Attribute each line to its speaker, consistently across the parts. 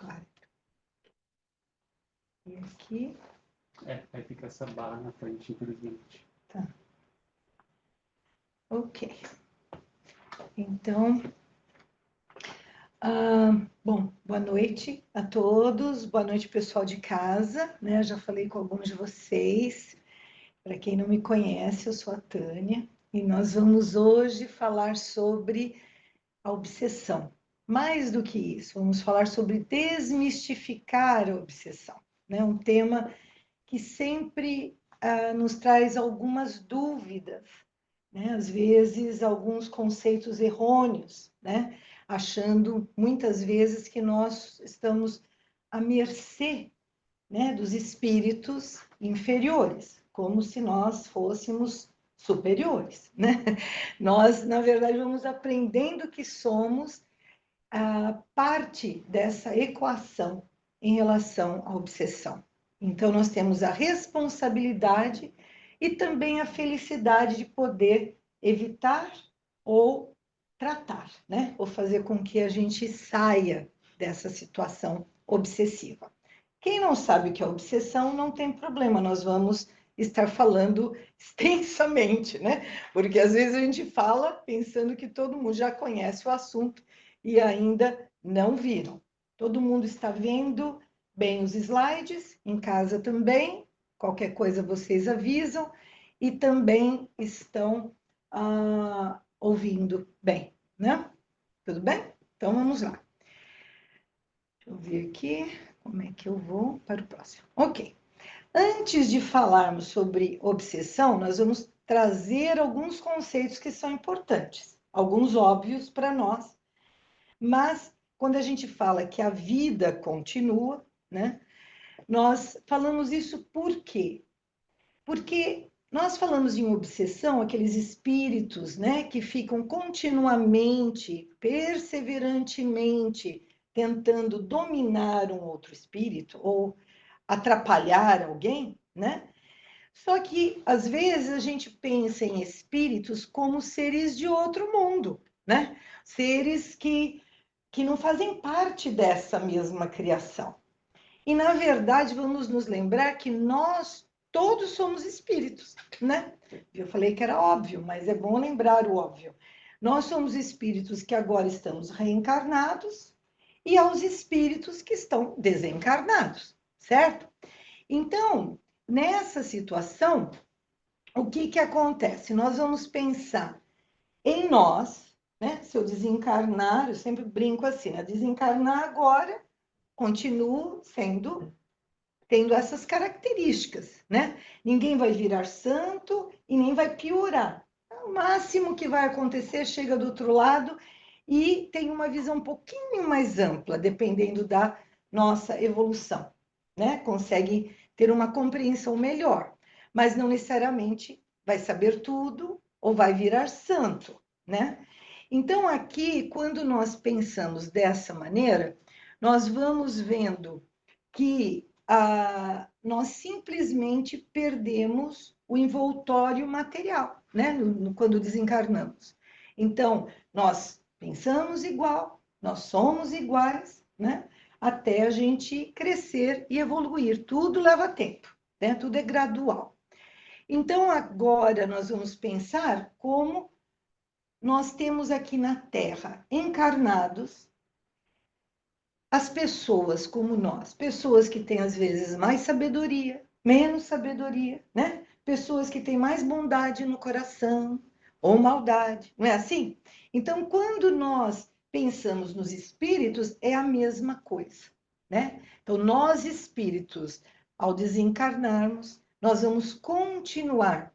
Speaker 1: Claro. E aqui.
Speaker 2: Vai ficar essa barra na frente, infelizmente.
Speaker 1: Tá. Ok. Então, bom, boa noite a todos, boa noite pessoal de casa, né? Já falei com alguns de vocês. Para quem não me conhece, eu sou a Tânia e nós vamos hoje falar sobre a obsessão. Mais do que isso, vamos falar sobre desmistificar a obsessão, né? Um tema que sempre nos traz algumas dúvidas, né? Às vezes alguns conceitos errôneos, né? Achando muitas vezes que nós estamos à mercê, né, dos espíritos inferiores, como se nós fôssemos superiores, né? Nós, na verdade, vamos aprendendo que somos parte dessa equação em relação à obsessão. Então, nós temos a responsabilidade e também a felicidade de poder evitar ou tratar, né? Ou fazer com que a gente saia dessa situação obsessiva. Quem não sabe o que é obsessão, não tem problema, nós vamos estar falando extensamente, né? Porque às vezes a gente fala pensando que todo mundo já conhece o assunto e ainda não viram. Todo mundo está vendo bem os slides, em casa também, qualquer coisa vocês avisam, e também estão ouvindo bem, né? Tudo bem? Então vamos lá. Deixa eu ver aqui como é que eu vou para o próximo. Ok. Antes de falarmos sobre obsessão, nós vamos trazer alguns conceitos que são importantes, alguns óbvios para nós, mas quando a gente fala que a vida continua, né? Nós falamos isso por quê? Porque nós falamos em obsessão, aqueles espíritos, né, que ficam continuamente, perseverantemente tentando dominar um outro espírito ou atrapalhar alguém, né? Só que às vezes a gente pensa em espíritos como seres de outro mundo, né? Seres que não fazem parte dessa mesma criação. E, na verdade, vamos nos lembrar que nós todos somos espíritos, né? Eu falei que era óbvio, mas é bom lembrar o óbvio. Nós somos espíritos que agora estamos reencarnados e aos espíritos que estão desencarnados, certo? Então, nessa situação, o que que acontece? Nós vamos pensar em nós, né? Se eu desencarnar, eu sempre brinco assim, né? Desencarnar agora, continuo tendo essas características, né? Ninguém vai virar santo e nem vai piorar. O máximo que vai acontecer, chega do outro lado e tem uma visão um pouquinho mais ampla, dependendo da nossa evolução, né? Consegue ter uma compreensão melhor, mas não necessariamente vai saber tudo ou vai virar santo, né? Então, aqui, quando nós pensamos dessa maneira, nós vamos vendo que nós simplesmente perdemos o envoltório material, né? Quando desencarnamos. Então, nós pensamos igual, nós somos iguais, né? Até a gente crescer e evoluir. Tudo leva tempo, né? Tudo é gradual. Então, agora nós vamos pensar como nós temos aqui na Terra encarnados as pessoas como nós, pessoas que têm às vezes mais sabedoria, menos sabedoria, né? Pessoas que têm mais bondade no coração ou maldade, não é assim? Então, quando nós pensamos nos espíritos, é a mesma coisa, né? Então, nós espíritos, ao desencarnarmos, nós vamos continuar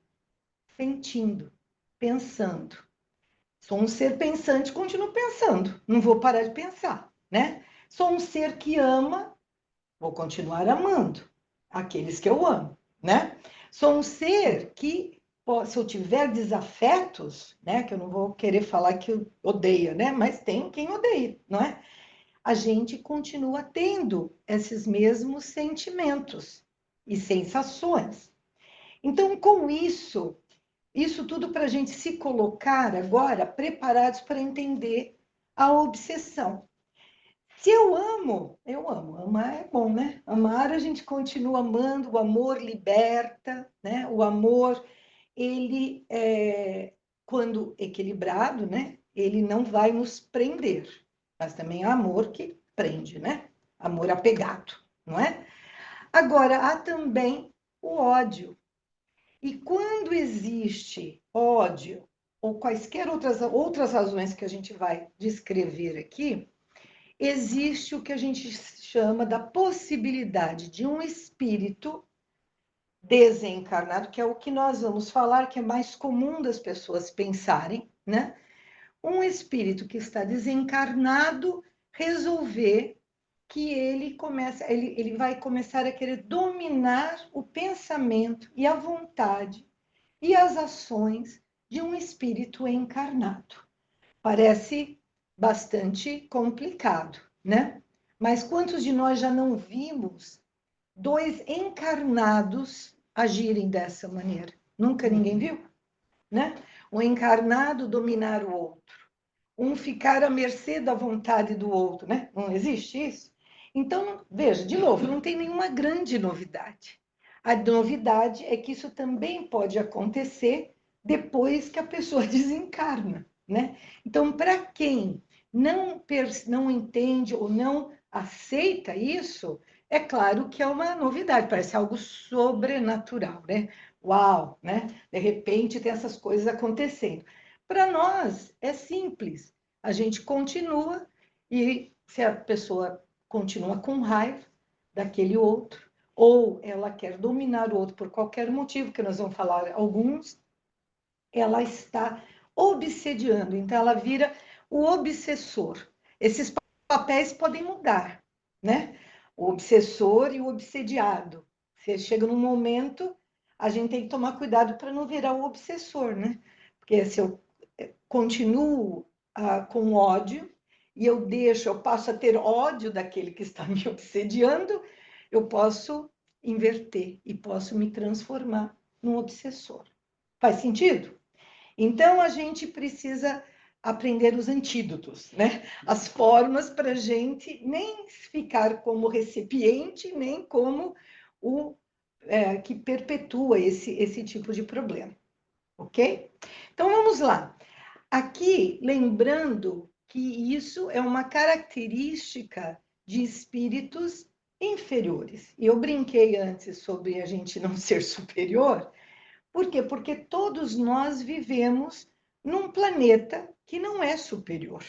Speaker 1: sentindo, pensando. Sou um ser pensante, continuo pensando, não vou parar de pensar, né? Sou um ser que ama, vou continuar amando aqueles que eu amo, né? Sou um ser que, se eu tiver desafetos, né? Que eu não vou querer falar que odeia, né? Mas tem quem odeia, não é? A gente continua tendo esses mesmos sentimentos e sensações. Então, com isso tudo para a gente se colocar agora preparados para entender a obsessão. Se eu amo, eu amo. Amar é bom, né? Amar, a gente continua amando, o amor liberta, né? O amor, ele, quando equilibrado, né? Ele não vai nos prender, mas também há amor que prende, né? Amor apegado, não é? Agora, há também o ódio. E quando existe ódio, ou quaisquer outras razões que a gente vai descrever aqui, existe o que a gente chama da possibilidade de um espírito desencarnado, que é o que nós vamos falar, que é mais comum das pessoas pensarem, né? Um espírito que está desencarnado resolver que ele vai começar a querer dominar o pensamento e a vontade e as ações de um espírito encarnado. Parece bastante complicado, né? Mas quantos de nós já não vimos dois encarnados agirem dessa maneira? Nunca ninguém viu, né? Um encarnado dominar o outro, um ficar à mercê da vontade do outro, né? Não existe isso? Então, veja, de novo, não tem nenhuma grande novidade. A novidade é que isso também pode acontecer depois que a pessoa desencarna, né? Então, para quem não entende ou não aceita isso, é claro que é uma novidade, parece algo sobrenatural, né? Uau, né? De repente tem essas coisas acontecendo. Para nós é simples, a gente continua e se a pessoa continua com raiva daquele outro, ou ela quer dominar o outro por qualquer motivo, que nós vamos falar alguns, ela está obsediando, então ela vira o obsessor. Esses papéis podem mudar, né? O obsessor e o obsediado. Você chega num momento, a gente tem que tomar cuidado para não virar o obsessor, né? Porque se eu continuo com ódio e eu passo a ter ódio daquele que está me obsediando, eu posso inverter e posso me transformar num obsessor. Faz sentido? Então, a gente precisa aprender os antídotos, né? As formas para a gente nem ficar como recipiente, nem como o que perpetua esse tipo de problema, ok? Então, vamos lá. Aqui, lembrando que isso é uma característica de espíritos inferiores. E eu brinquei antes sobre a gente não ser superior. Por quê? Porque todos nós vivemos num planeta que não é superior.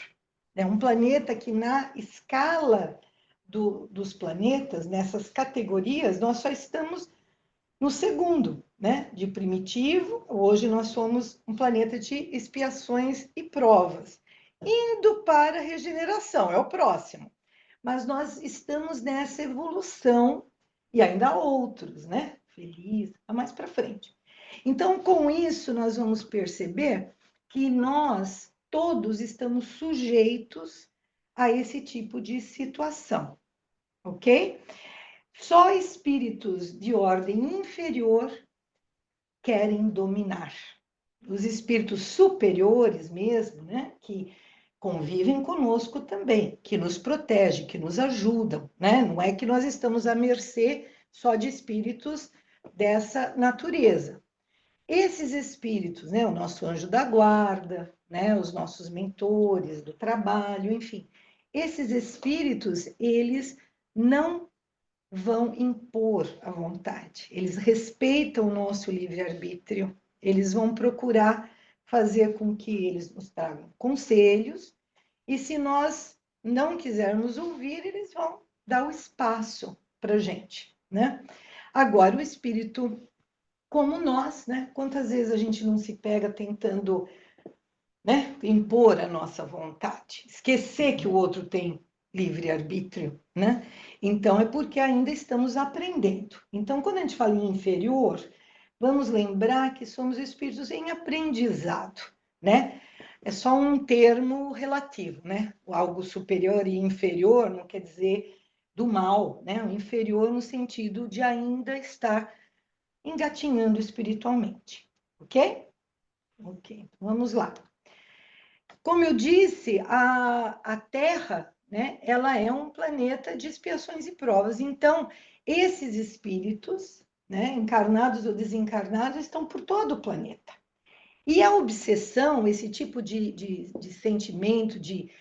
Speaker 1: É um planeta que, na escala dos planetas, nessas categorias, nós só estamos no segundo, né? De primitivo, hoje nós somos um planeta de expiações e provas, indo para a regeneração, é o próximo. Mas nós estamos nessa evolução, e ainda há outros, né? Feliz, mais para frente. Então, com isso, nós vamos perceber que nós todos estamos sujeitos a esse tipo de situação, ok? Só espíritos de ordem inferior querem dominar. Os espíritos superiores mesmo, né, que convivem conosco também, que nos protegem, que nos ajudam, né? Não é que nós estamos à mercê só de espíritos dessa natureza. Esses espíritos, né, o nosso anjo da guarda, né, os nossos mentores do trabalho, enfim, esses espíritos, eles não vão impor a vontade. Eles respeitam o nosso livre-arbítrio. Eles vão procurar fazer com que eles nos tragam conselhos, e se nós não quisermos ouvir, eles vão dar o espaço para a gente, né? Agora, o espírito como nós, né? Quantas vezes a gente não se pega tentando, né, impor a nossa vontade, esquecer que o outro tem livre-arbítrio, né? Então, é porque ainda estamos aprendendo. Então, quando a gente fala em inferior, vamos lembrar que somos espíritos em aprendizado, né? É só um termo relativo, né? O algo superior e inferior não quer dizer do mal, né? O inferior no sentido de ainda estar engatinhando espiritualmente, ok? Ok, vamos lá. Como eu disse, a Terra, né, ela é um planeta de expiações e provas. Então, esses espíritos, né, encarnados ou desencarnados, estão por todo o planeta. E a obsessão, esse tipo de sentimento, de,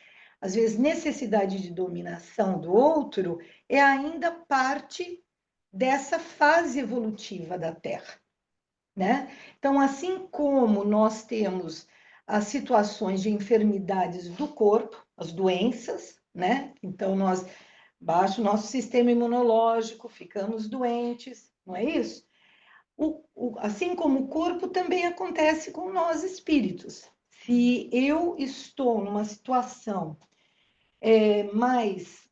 Speaker 1: às vezes, necessidade de dominação do outro, é ainda parte dessa fase evolutiva da Terra, né? Então, assim como nós temos as situações de enfermidades do corpo, as doenças, né? Então, nós baixa o nosso sistema imunológico, ficamos doentes, não é isso? Assim como o corpo, também acontece com nós espíritos. Se eu estou numa situação mais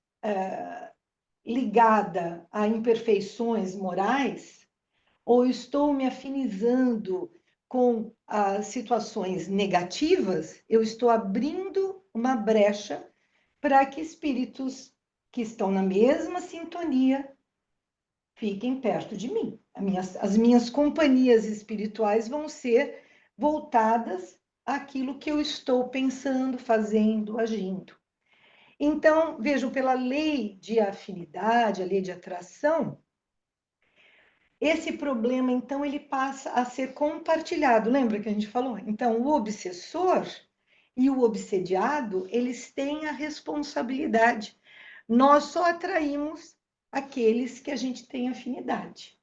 Speaker 1: ligada a imperfeições morais, ou estou me afinizando com as situações negativas, eu estou abrindo uma brecha para que espíritos que estão na mesma sintonia fiquem perto de mim. As minhas companhias espirituais vão ser voltadas àquilo que eu estou pensando, fazendo, agindo. Então, vejam, pela lei de afinidade, a lei de atração, esse problema, então, ele passa a ser compartilhado. Lembra que a gente falou? Então, o obsessor e o obsediado, eles têm a responsabilidade. Nós só atraímos aqueles que a gente tem afinidade.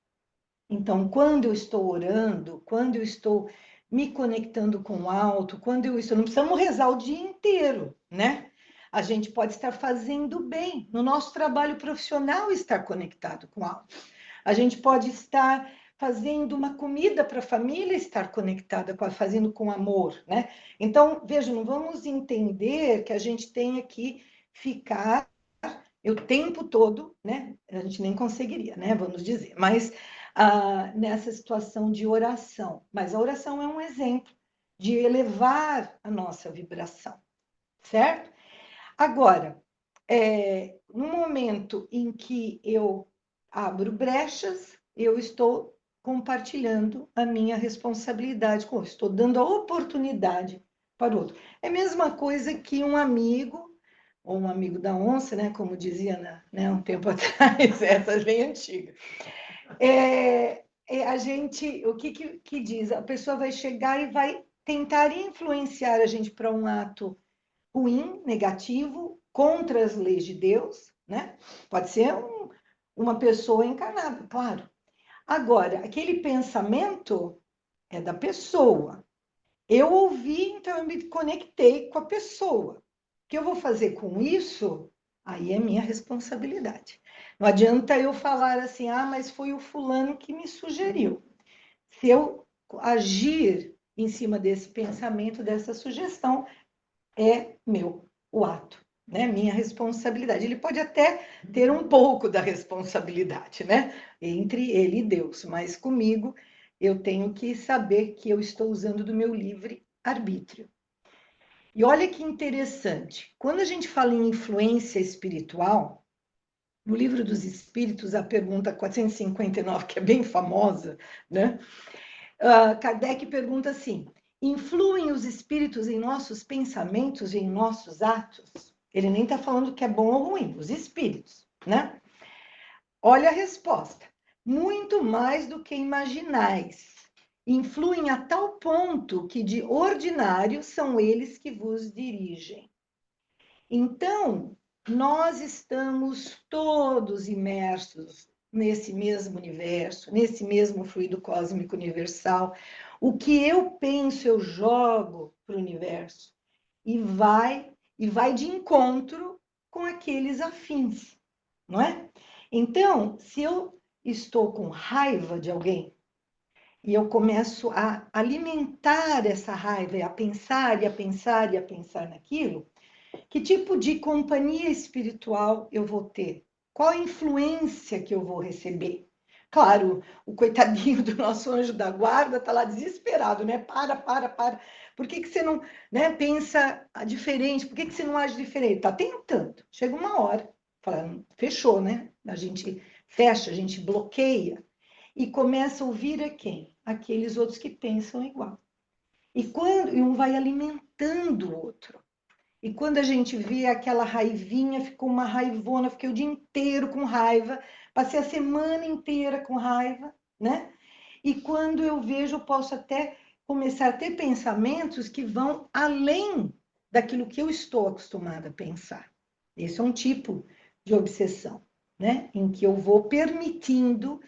Speaker 1: Então, quando eu estou orando, quando eu estou me conectando com o alto, quando eu estou... Não precisamos rezar o dia inteiro, né? A gente pode estar fazendo bem. No nosso trabalho profissional, estar conectado com o alto. A gente pode estar fazendo uma comida para a família, estar conectada, fazendo com amor, né? Então, vejam, não vamos entender que a gente tenha que ficar o tempo todo, né? A gente nem conseguiria, né? Vamos dizer, mas nessa situação de oração. Mas a oração é um exemplo de elevar a nossa vibração, certo? Agora, no momento em que eu abro brechas, eu estou compartilhando a minha responsabilidade com o outro, estou dando a oportunidade para o outro. É a mesma coisa que um amigo, ou um amigo da onça, né, como dizia né, um tempo atrás, essa é bem antiga. A gente, o que diz? A pessoa vai chegar e vai tentar influenciar a gente para um ato ruim, negativo, contra as leis de Deus, né? Pode ser uma pessoa encarnada, claro. Agora, aquele pensamento é da pessoa. Eu ouvi, então eu me conectei com a pessoa. O que eu vou fazer com isso? Aí é minha responsabilidade. Não adianta eu falar assim, mas foi o fulano que me sugeriu. Se eu agir em cima desse pensamento, dessa sugestão, é meu o ato, né? Minha responsabilidade. Ele pode até ter um pouco da responsabilidade, né? Entre ele e Deus, mas comigo eu tenho que saber que eu estou usando do meu livre arbítrio. E olha que interessante, quando a gente fala em influência espiritual, no Livro dos Espíritos, a pergunta 459, que é bem famosa, né? Kardec pergunta assim: influem os espíritos em nossos pensamentos e em nossos atos? Ele nem está falando que é bom ou ruim, os espíritos, né? Olha a resposta: muito mais do que imaginais. Influem a tal ponto que de ordinário são eles que vos dirigem. Então, nós estamos todos imersos nesse mesmo universo, nesse mesmo fluido cósmico universal. O que eu penso, eu jogo para o universo e vai de encontro com aqueles afins, não é? Então, se eu estou com raiva de alguém e eu começo a alimentar essa raiva, e a pensar e a pensar e a pensar naquilo, que tipo de companhia espiritual eu vou ter? Qual a influência que eu vou receber? Claro, o coitadinho do nosso anjo da guarda está lá desesperado, né? Para. Por que você não, né, pensa diferente? Por que você não age diferente? Está tentando. Chega uma hora, fala, fechou, né? A gente fecha, a gente bloqueia e começa a ouvir a quem? Aqueles outros que pensam igual. E um vai alimentando o outro. e quando a gente vê aquela raivinha, ficou uma raivona, fiquei o dia inteiro com raiva, passei a semana inteira com raiva, né? E quando eu vejo, eu posso até começar a ter pensamentos que vão além daquilo que eu estou acostumada a pensar. Esse é um tipo de obsessão, né? Em que eu vou permitindo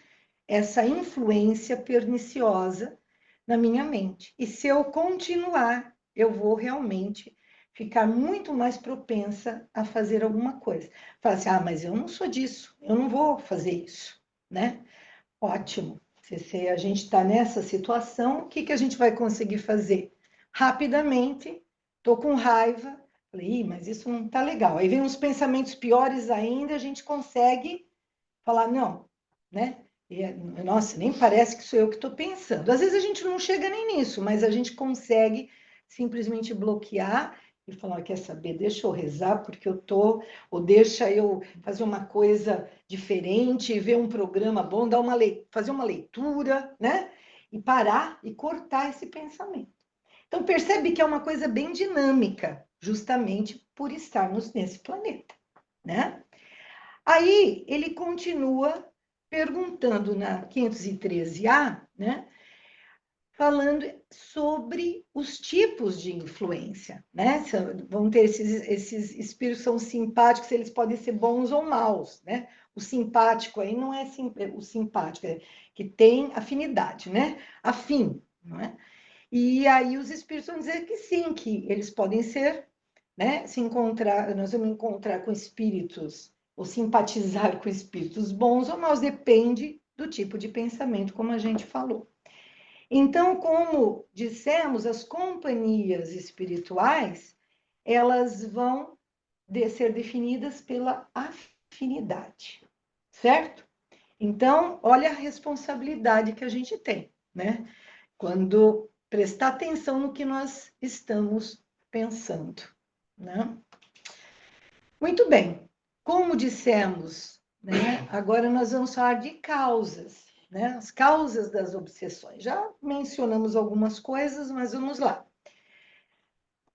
Speaker 1: essa influência perniciosa na minha mente. E se eu continuar, eu vou realmente ficar muito mais propensa a fazer alguma coisa. Fala assim, mas eu não sou disso, eu não vou fazer isso, né? Ótimo. Se a gente está nessa situação, o que, que a gente vai conseguir fazer? Rapidamente, estou com raiva, falei, mas isso não está legal. Aí vem uns pensamentos piores ainda, a gente consegue falar, não, né? E, nossa, nem parece que sou eu que estou pensando. Às vezes a gente não chega nem nisso, mas a gente consegue simplesmente bloquear e falar, quer saber, deixa eu rezar porque eu tô, ou deixa eu fazer uma coisa diferente, ver um programa bom, fazer uma leitura, né? E parar e cortar esse pensamento. Então percebe que é uma coisa bem dinâmica, justamente por estarmos nesse planeta, né? Aí ele continua perguntando na 513A, né? Falando sobre os tipos de influência, né? Vão ter esses espíritos são simpáticos, eles podem ser bons ou maus, né? O simpático aí não é o simpático, é que tem afinidade, né? Afim, não é? E aí os espíritos vão dizer que sim, que eles podem ser, né? Nós vamos encontrar com espíritos ou simpatizar com espíritos bons ou maus, depende do tipo de pensamento, como a gente falou. Então, como dissemos, as companhias espirituais, elas vão ser definidas pela afinidade, certo? Então, olha a responsabilidade que a gente tem, né? Quando prestar atenção no que nós estamos pensando, né? Muito bem. Como dissemos, né? Agora nós vamos falar de causas, né? As causas das obsessões. Já mencionamos algumas coisas, mas vamos lá.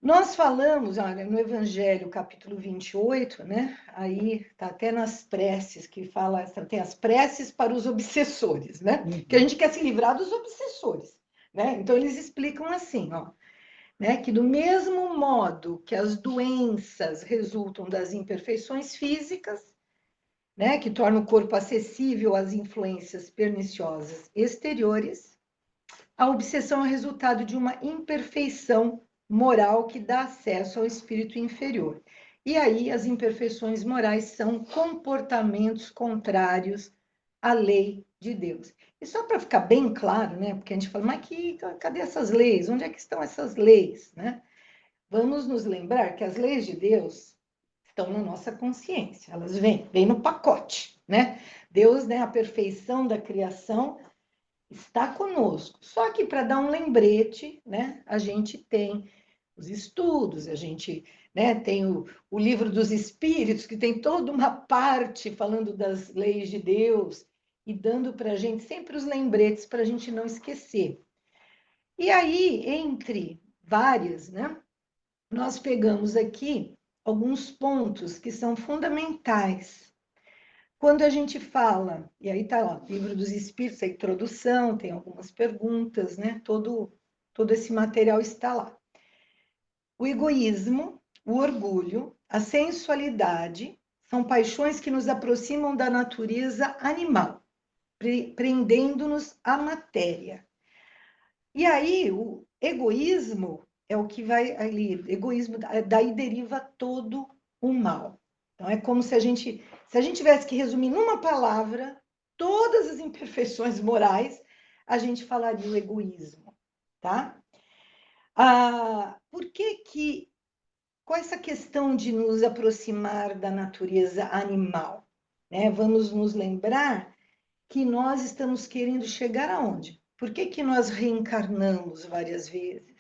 Speaker 1: Nós falamos, olha, no Evangelho, capítulo 28, né? Aí está até nas preces que fala, tem as preces para os obsessores, né? Que a gente quer se livrar dos obsessores, né? Então eles explicam assim, ó, né? Que do mesmo modo que as doenças resultam das imperfeições físicas, né? Que torna o corpo acessível às influências perniciosas exteriores, a obsessão é resultado de uma imperfeição moral que dá acesso ao espírito inferior. E aí as imperfeições morais são comportamentos contrários à lei de Deus. E só para ficar bem claro, né? Porque a gente fala, mas cadê essas leis? Onde é que estão essas leis, né? Vamos nos lembrar que as leis de Deus estão na nossa consciência, elas vêm no pacote, né? Deus, né, a perfeição da criação está conosco. Só que para dar um lembrete, né, a gente tem os estudos, a gente, né, tem o livro dos Espíritos, que tem toda uma parte falando das leis de Deus e dando para a gente sempre os lembretes para a gente não esquecer. E aí, entre várias, né, nós pegamos aqui alguns pontos que são fundamentais. Quando a gente fala, e aí está lá, livro dos Espíritos, a introdução, tem algumas perguntas, né? Todo esse material está lá. O egoísmo, o orgulho, a sensualidade são paixões que nos aproximam da natureza animal, prendendo-nos à matéria. E aí, o egoísmo é o que vai ali, egoísmo, daí deriva todo o mal. Então, é como se a gente tivesse que resumir numa palavra todas as imperfeições morais, a gente falaria o egoísmo, tá? Por que com essa questão de nos aproximar da natureza animal, né? Vamos nos lembrar que nós estamos querendo chegar aonde? Por que nós reencarnamos várias vezes?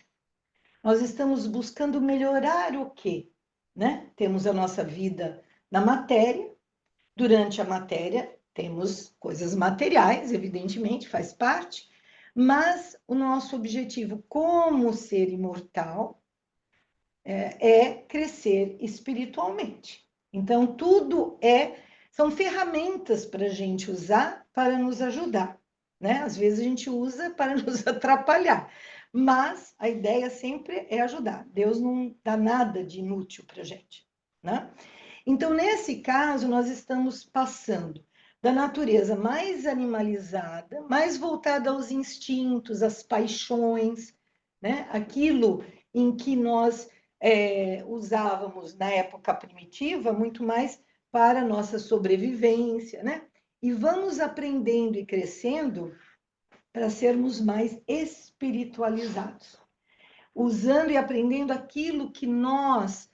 Speaker 1: Nós estamos buscando melhorar o quê? Né? Temos a nossa vida na matéria, durante a matéria temos coisas materiais, evidentemente, faz parte, mas o nosso objetivo como ser imortal é crescer espiritualmente. Então, tudo são ferramentas para a gente usar para nos ajudar, né? Às vezes a gente usa para nos atrapalhar, mas a ideia sempre é ajudar. Deus não dá nada de inútil para a gente, né? Então, nesse caso, nós estamos passando da natureza mais animalizada, mais voltada aos instintos, às paixões, né? Aquilo em que nós usávamos na época primitiva muito mais para a nossa sobrevivência, né? E vamos aprendendo e crescendo para sermos mais espiritualizados, usando e aprendendo aquilo que nós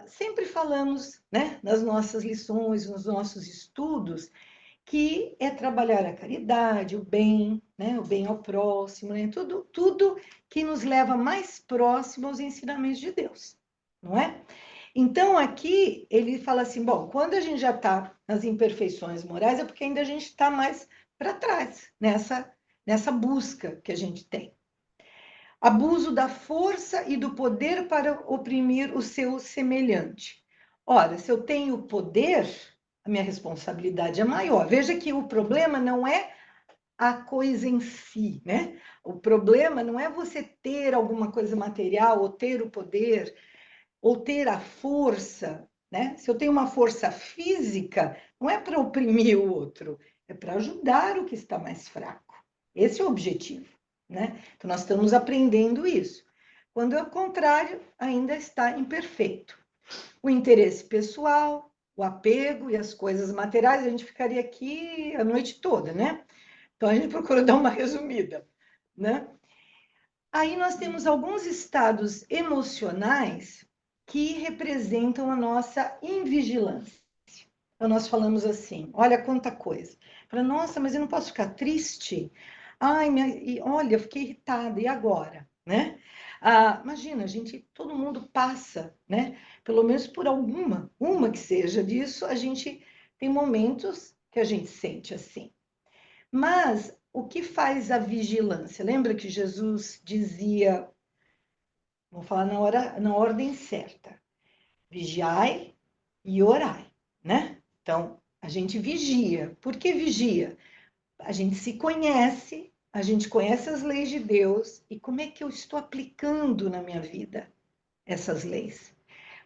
Speaker 1: sempre falamos, né, nas nossas lições, nos nossos estudos, que é trabalhar a caridade, o bem, né, o bem ao próximo, né, tudo que nos leva mais próximo aos ensinamentos de Deus, não é? Então, aqui ele fala assim: bom, quando a gente já está nas imperfeições morais, é porque ainda a gente está mais para trás, nessa busca que a gente tem. Abuso da força e do poder para oprimir o seu semelhante. Ora, se eu tenho poder, a minha responsabilidade é maior. Veja que o problema não é a coisa em si, né? O problema não é você ter alguma coisa material, ou ter o poder, ou ter a força, né? Se eu tenho uma força física, não é para oprimir o outro, é para ajudar o que está mais fraco. Esse é o objetivo, né? Então, nós estamos aprendendo isso. Quando é o contrário, ainda está imperfeito. O interesse pessoal, o apego e as coisas materiais, a gente ficaria aqui a noite toda, né? Então, a gente procura dar uma resumida, né? Aí nós temos alguns estados emocionais que representam a nossa invigilância. Então, nós falamos assim, olha quanta coisa. Fala, nossa, mas eu não posso ficar triste? Ai, olha, eu fiquei irritada, e agora? Né? Imagina, todo mundo passa, né? Pelo menos por uma que seja disso, a gente tem momentos que a gente sente assim. Mas o que faz a vigilância? Lembra que Jesus dizia, vou falar na ordem certa, vigiai e orai, né? Então, a gente vigia. Por que vigia? A gente se conhece, a gente conhece as leis de Deus e como é que eu estou aplicando na minha vida essas leis?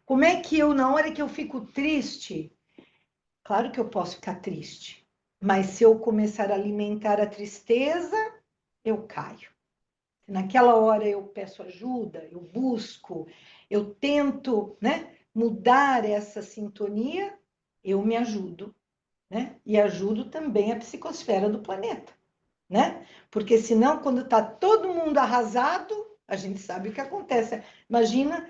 Speaker 1: Como é que eu, na hora que eu fico triste, claro que eu posso ficar triste, mas se eu começar a alimentar a tristeza, eu caio. Naquela hora eu peço ajuda, eu busco, eu tento, né, mudar essa sintonia, eu me ajudo, né? E ajudo também a psicosfera do planeta, né? Porque senão, quando está todo mundo arrasado, a gente sabe o que acontece. Imagina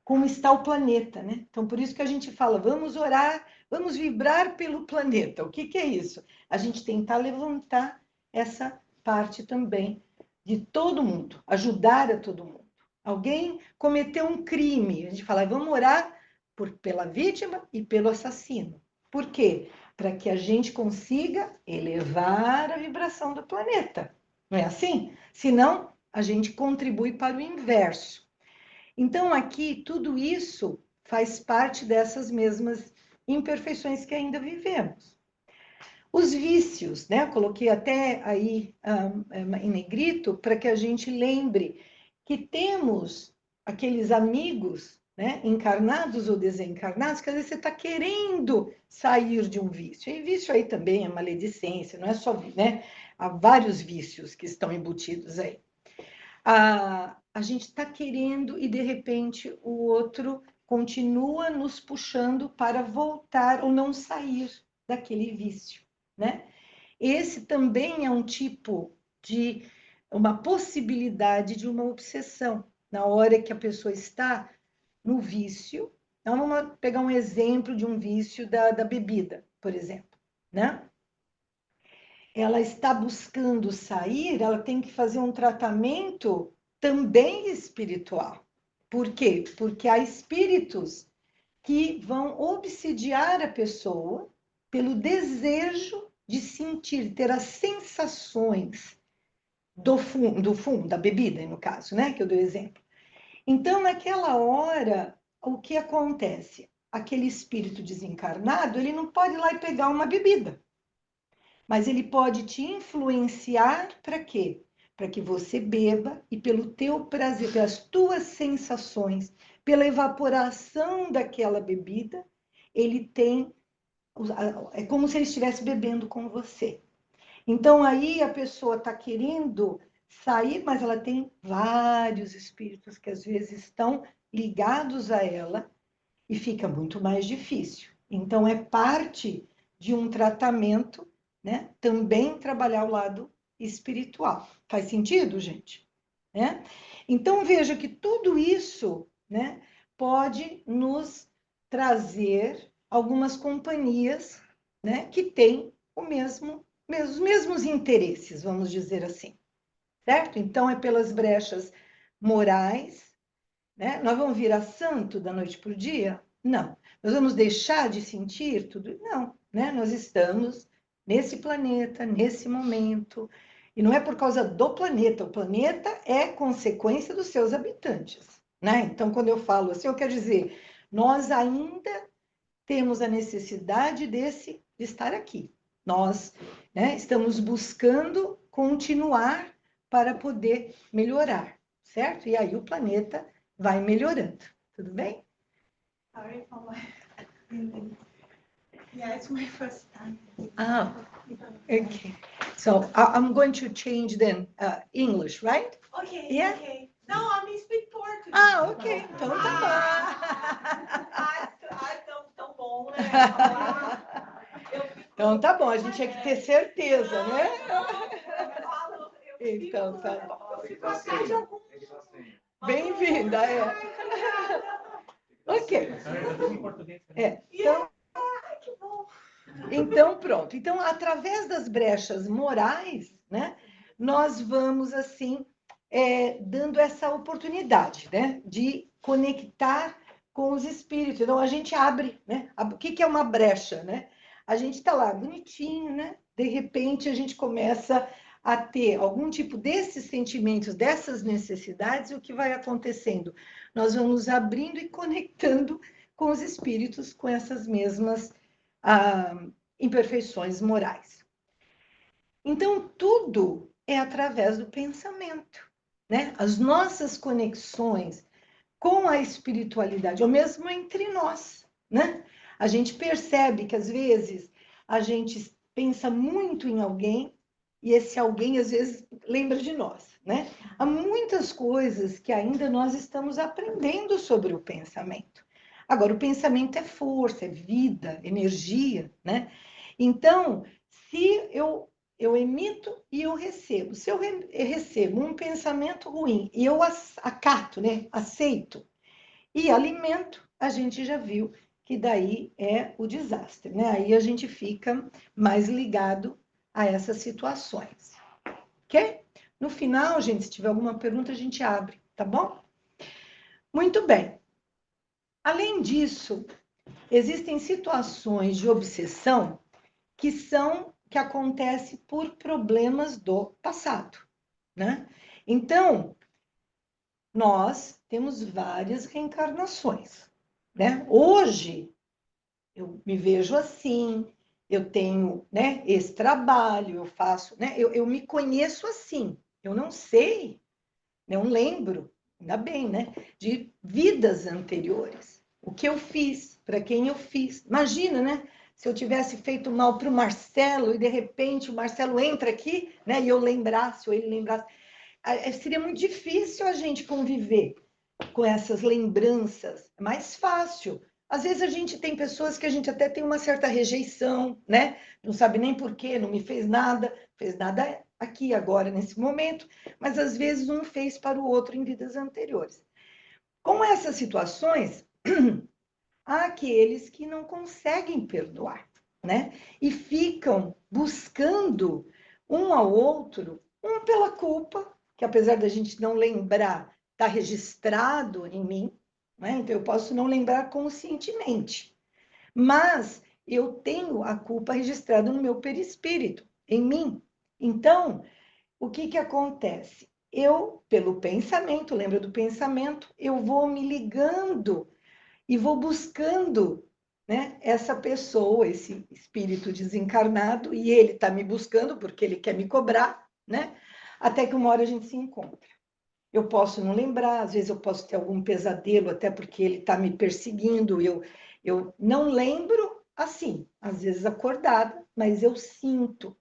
Speaker 1: como está o planeta, né? Então, por isso que a gente fala, vamos orar, vamos vibrar pelo planeta. O que é isso? A gente tentar levantar essa parte também de todo mundo, ajudar a todo mundo. Alguém cometeu um crime, a gente fala, vamos orar pela vítima e pelo assassino. Por quê? Para que a gente consiga elevar a vibração do planeta. Não é assim? Senão, a gente contribui para o inverso. Então, aqui, tudo isso faz parte dessas mesmas imperfeições que ainda vivemos. Os vícios, né? Eu coloquei até aí em negrito para que a gente lembre que temos aqueles amigos, né? Encarnados ou desencarnados, que às vezes você está querendo sair de um vício. E vício aí também é maledicência, não é só, né? Há vários vícios que estão embutidos aí. A gente está querendo e de repente o outro continua nos puxando para voltar ou não sair daquele vício, né? Esse também é um tipo de uma possibilidade de uma obsessão na hora que a pessoa está no vício. Então, vamos pegar um exemplo de um vício da bebida, por exemplo, né? Ela está buscando sair, ela tem que fazer um tratamento também espiritual. Por quê? Porque há espíritos que vão obsidiar a pessoa pelo desejo de sentir, ter as sensações do fumo, da bebida, no caso, né? Que eu dei o exemplo. Então, naquela hora, o que acontece? Aquele espírito desencarnado, ele não pode ir lá e pegar uma bebida, mas ele pode te influenciar para quê? Para que você beba e pelo teu prazer, pelas tuas sensações, pela evaporação daquela bebida, ele tem, é como se ele estivesse bebendo com você. Então aí a pessoa está querendo sair, mas ela tem vários espíritos que às vezes estão ligados a ela e fica muito mais difícil. Então é parte de um tratamento, né? Também trabalhar o lado espiritual. Faz sentido, gente? Né? Então veja que tudo isso, né, pode nos trazer algumas companhias, né, que têm os mesmos interesses, vamos dizer assim, certo? Então é pelas brechas morais, né? Nós vamos virar santo da noite para o dia? Não. Nós vamos deixar de sentir tudo? Não, né? Nós estamos nesse planeta, nesse momento, e não é por causa do planeta, o planeta é consequência dos seus habitantes, né? Então, quando eu falo assim, eu quero dizer, nós ainda temos a necessidade de estar aqui. Nós, né, estamos buscando continuar para poder melhorar, certo? E aí o planeta vai melhorando, tudo bem?
Speaker 3: Sorry for my yeah, it's my first time.
Speaker 1: Ah, okay. So I'm going to change then English, right?
Speaker 3: Okay,
Speaker 1: Yeah.
Speaker 3: okay. No, I speak Portuguese.
Speaker 1: Ah, ok. Então tá
Speaker 3: Tão bom, né?
Speaker 1: Então tá bom, a gente tinha que ter certeza, né?
Speaker 3: Eu
Speaker 1: Então tá bom.
Speaker 3: Eu fico atrás de algum...
Speaker 1: Bem-vinda, é. Ok. Então,
Speaker 3: Ai, que bom.
Speaker 1: então, pronto. Então, através das brechas morais, né, nós vamos, assim, dando essa oportunidade, né, de conectar com os espíritos. Então, a gente abre, né? O que é uma brecha, né? A gente está lá bonitinho, né? De repente, a gente começa a ter algum tipo desses sentimentos, dessas necessidades, e o que vai acontecendo? Nós vamos abrindo e conectando com os espíritos com essas mesmas imperfeições morais. Então, tudo é através do pensamento, né? As nossas conexões com a espiritualidade, ou mesmo entre nós, né? A gente percebe que, às vezes, a gente pensa muito em alguém e esse alguém, às vezes, lembra de nós, né? Há muitas coisas que ainda nós estamos aprendendo sobre o pensamento. Agora, o pensamento é força, é vida, energia, né? Então, se eu emito e eu recebo. Se eu recebo um pensamento ruim e eu acato, né? Aceito e alimento, a gente já viu que daí é o desastre, né? Aí a gente fica mais ligado a essas situações, ok? No final, gente, se tiver alguma pergunta, a gente abre, tá bom? Muito bem. Além disso, existem situações de obsessão que acontecem por problemas do passado, né? Então, nós temos várias reencarnações, né? Hoje, eu me vejo assim, eu tenho, né, esse trabalho, eu faço, né? Eu me conheço assim, eu não sei, não lembro, ainda bem, né? De vidas anteriores. O que eu fiz, para quem eu fiz. Imagina, né? Se eu tivesse feito mal para o Marcelo e de repente o Marcelo entra aqui, né? E eu lembrasse, ou ele lembrasse. Seria muito difícil a gente conviver com essas lembranças. É mais fácil. Às vezes a gente tem pessoas que a gente até tem uma certa rejeição, né? Não sabe nem por quê, não me fez nada aqui agora, nesse momento, mas às vezes um fez para o outro em vidas anteriores. Com essas situações, há aqueles que não conseguem perdoar, né? E ficam buscando um ao outro, um pela culpa, que apesar da gente não lembrar, está registrado em mim, né? Então eu posso não lembrar conscientemente, mas eu tenho a culpa registrada no meu perispírito, em mim. Então, o que acontece? eu, pelo pensamento, lembra do pensamento, eu vou me ligando e vou buscando, né, essa pessoa, esse espírito desencarnado, e ele está me buscando porque ele quer me cobrar, né? Até que uma hora a gente se encontra. Eu posso não lembrar, às vezes eu posso ter algum pesadelo, até porque ele está me perseguindo, eu não lembro assim, às vezes acordada, mas eu sinto.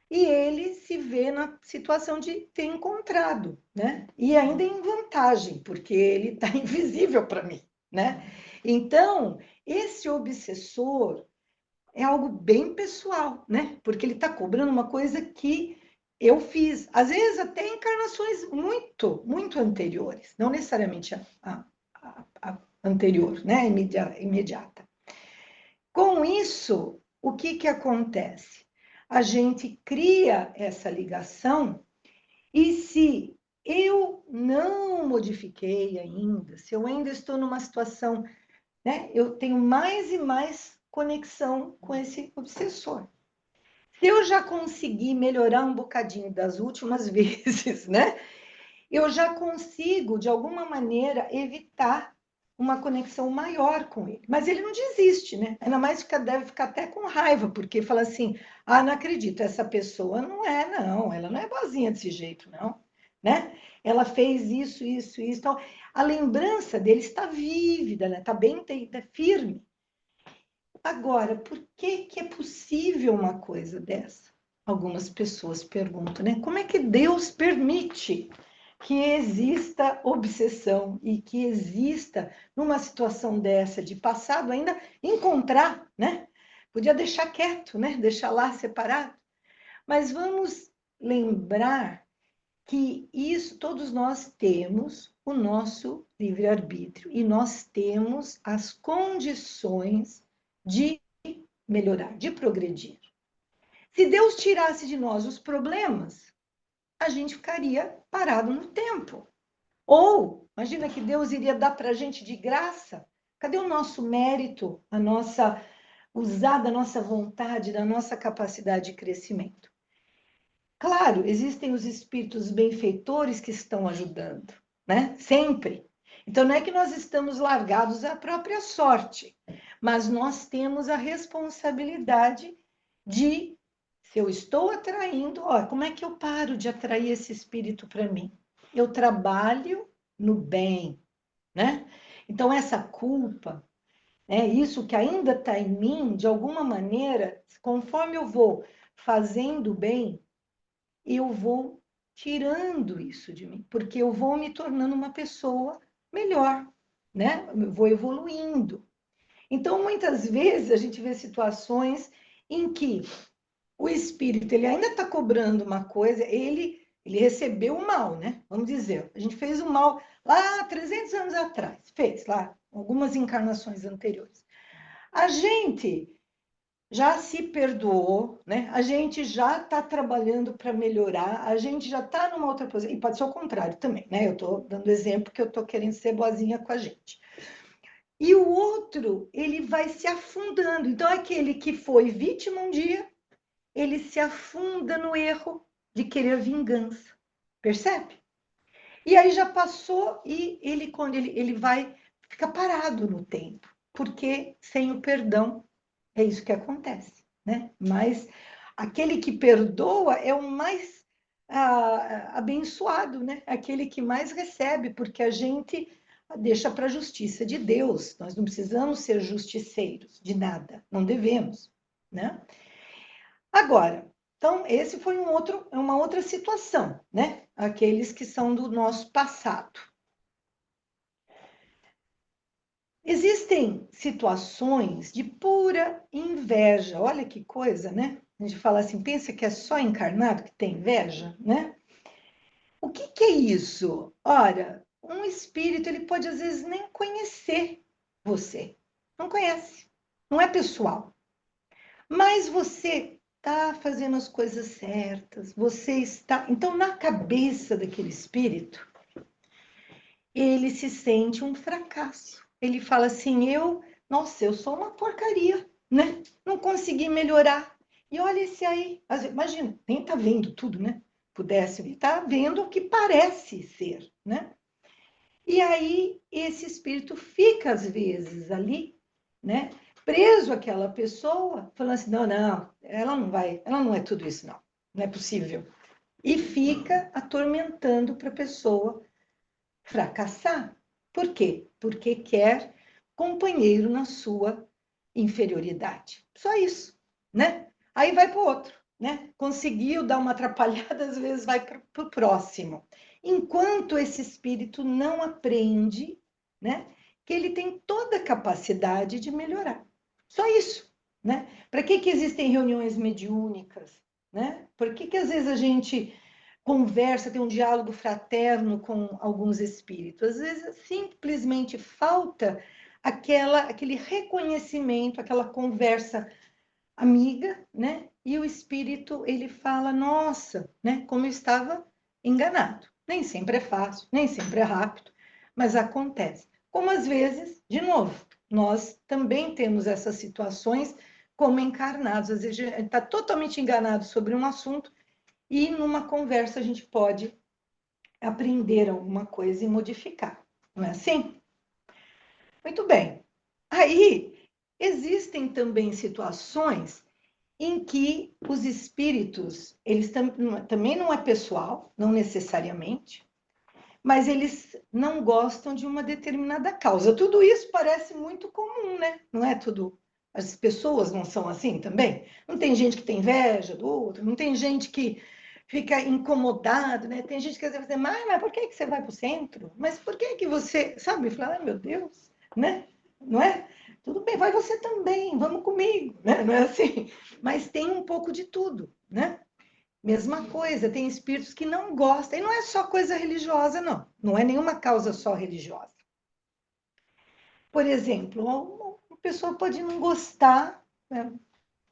Speaker 1: E ele se vê na situação de ter encontrado, né? E ainda em vantagem, porque ele está invisível para mim, né? Então, esse obsessor é algo bem pessoal, né? Porque ele está cobrando uma coisa que eu fiz, às vezes até encarnações muito, muito anteriores, não necessariamente a anterior, né? Imediata. Com isso, o que acontece? A gente cria essa ligação e se eu não modifiquei ainda, se eu ainda estou numa situação, né, eu tenho mais e mais conexão com esse obsessor. Se eu já consegui melhorar um bocadinho das últimas vezes, né, eu já consigo, de alguma maneira, evitar uma conexão maior com ele. Mas ele não desiste, né? Ainda mais deve ficar até com raiva, porque fala assim, ah, não acredito, essa pessoa não, ela não é boazinha desse jeito, não, né? Ela fez isso, isso, isso. Então, a lembrança dele está vívida, né? Está bem, está firme. Agora, por que é possível uma coisa dessa? Algumas pessoas perguntam, né? Como é que Deus permite que exista obsessão e que exista, numa situação dessa de passado, ainda encontrar, né? Podia deixar quieto, né? Deixar lá separado. Mas vamos lembrar que isso, todos nós temos o nosso livre-arbítrio e nós temos as condições de melhorar, de progredir. Se Deus tirasse de nós os problemas, a gente ficaria parado no tempo. Ou, imagina que Deus iria dar para a gente de graça. Cadê o nosso mérito, a nossa usar da nossa vontade, da nossa capacidade de crescimento? Claro, existem os espíritos benfeitores que estão ajudando, né? Sempre. Então, não é que nós estamos largados à própria sorte, mas nós temos a responsabilidade de, se eu estou atraindo, ó, como é que eu paro de atrair esse espírito para mim? Eu trabalho no bem, né? Então, essa culpa, isso que ainda está em mim, de alguma maneira, conforme eu vou fazendo bem, eu vou tirando isso de mim, porque eu vou me tornando uma pessoa melhor, né? Eu vou evoluindo. Então, muitas vezes, a gente vê situações em que o espírito, ele ainda está cobrando uma coisa, ele recebeu o mal, né? Vamos dizer, a gente fez o mal lá 300 anos atrás, fez lá, algumas encarnações anteriores. A gente já se perdoou, né? A gente já está trabalhando para melhorar, a gente já está numa outra posição, e pode ser o contrário também, né? Eu estou dando exemplo que eu estou querendo ser boazinha com a gente. E o outro, ele vai se afundando. Então, aquele que foi vítima um dia, ele se afunda no erro de querer vingança. Percebe? E aí já passou e ele, quando ele vai, fica parado no tempo, porque sem o perdão é isso que acontece, né? Mas aquele que perdoa é o mais abençoado, né? Aquele que mais recebe, porque a gente deixa para a justiça de Deus. Nós não precisamos ser justiceiros de nada, não devemos, né? Agora, então esse foi uma outra situação, né? Aqueles que são do nosso passado. Existem situações de pura inveja. Olha que coisa, né? A gente fala assim, pensa que é só encarnado que tem inveja, né? O que é isso? Ora, um espírito, ele pode às vezes nem conhecer você. Não conhece. Não é pessoal. Mas você está fazendo as coisas certas. Você está... Então, na cabeça daquele espírito, ele se sente um fracasso. Ele fala assim, nossa, eu sou uma porcaria, né? Não consegui melhorar. E olha esse aí, imagina, nem tá vendo tudo, né? pudesse, ele está vendo o que parece ser, né? E aí esse espírito fica, às vezes, ali, né? Preso àquela pessoa, falando assim, não, não, ela não é tudo isso, não, não é possível. E fica atormentando para a pessoa fracassar. Por quê? Porque quer companheiro na sua inferioridade. Só isso, né? Aí vai para o outro, né? Conseguiu dar uma atrapalhada, às vezes vai para o próximo. Enquanto esse espírito não aprende, né? Que ele tem toda a capacidade de melhorar. Só isso, né? Para que existem reuniões mediúnicas, né? Por que às vezes a gente conversa, tem um diálogo fraterno com alguns espíritos? Às vezes simplesmente falta aquele reconhecimento, aquela conversa amiga, né? E o espírito, ele fala, nossa, né? Como eu estava enganado. Nem sempre é fácil, nem sempre é rápido, mas acontece. Como às vezes, de novo, nós também temos essas situações como encarnados. Às vezes a gente está totalmente enganado sobre um assunto e numa conversa a gente pode aprender alguma coisa e modificar. Não é assim? Muito bem. Aí existem também situações em que os espíritos, eles também não é pessoal, não necessariamente, mas eles não gostam de uma determinada causa. Tudo isso parece muito comum, né? Não é tudo. As pessoas não são assim também? Não tem gente que tem inveja do outro, não tem gente que fica incomodado, né? Tem gente que às vezes diz, mas por que você vai para o centro? Mas por que você, sabe? Fala, meu Deus, né? Não é? Tudo bem, vai você também, vamos comigo, né? Não é assim? Mas tem um pouco de tudo, né? Mesma coisa, tem espíritos que não gostam, e não é só coisa religiosa, não. Não é nenhuma causa só religiosa. Por exemplo, uma pessoa pode não gostar, né,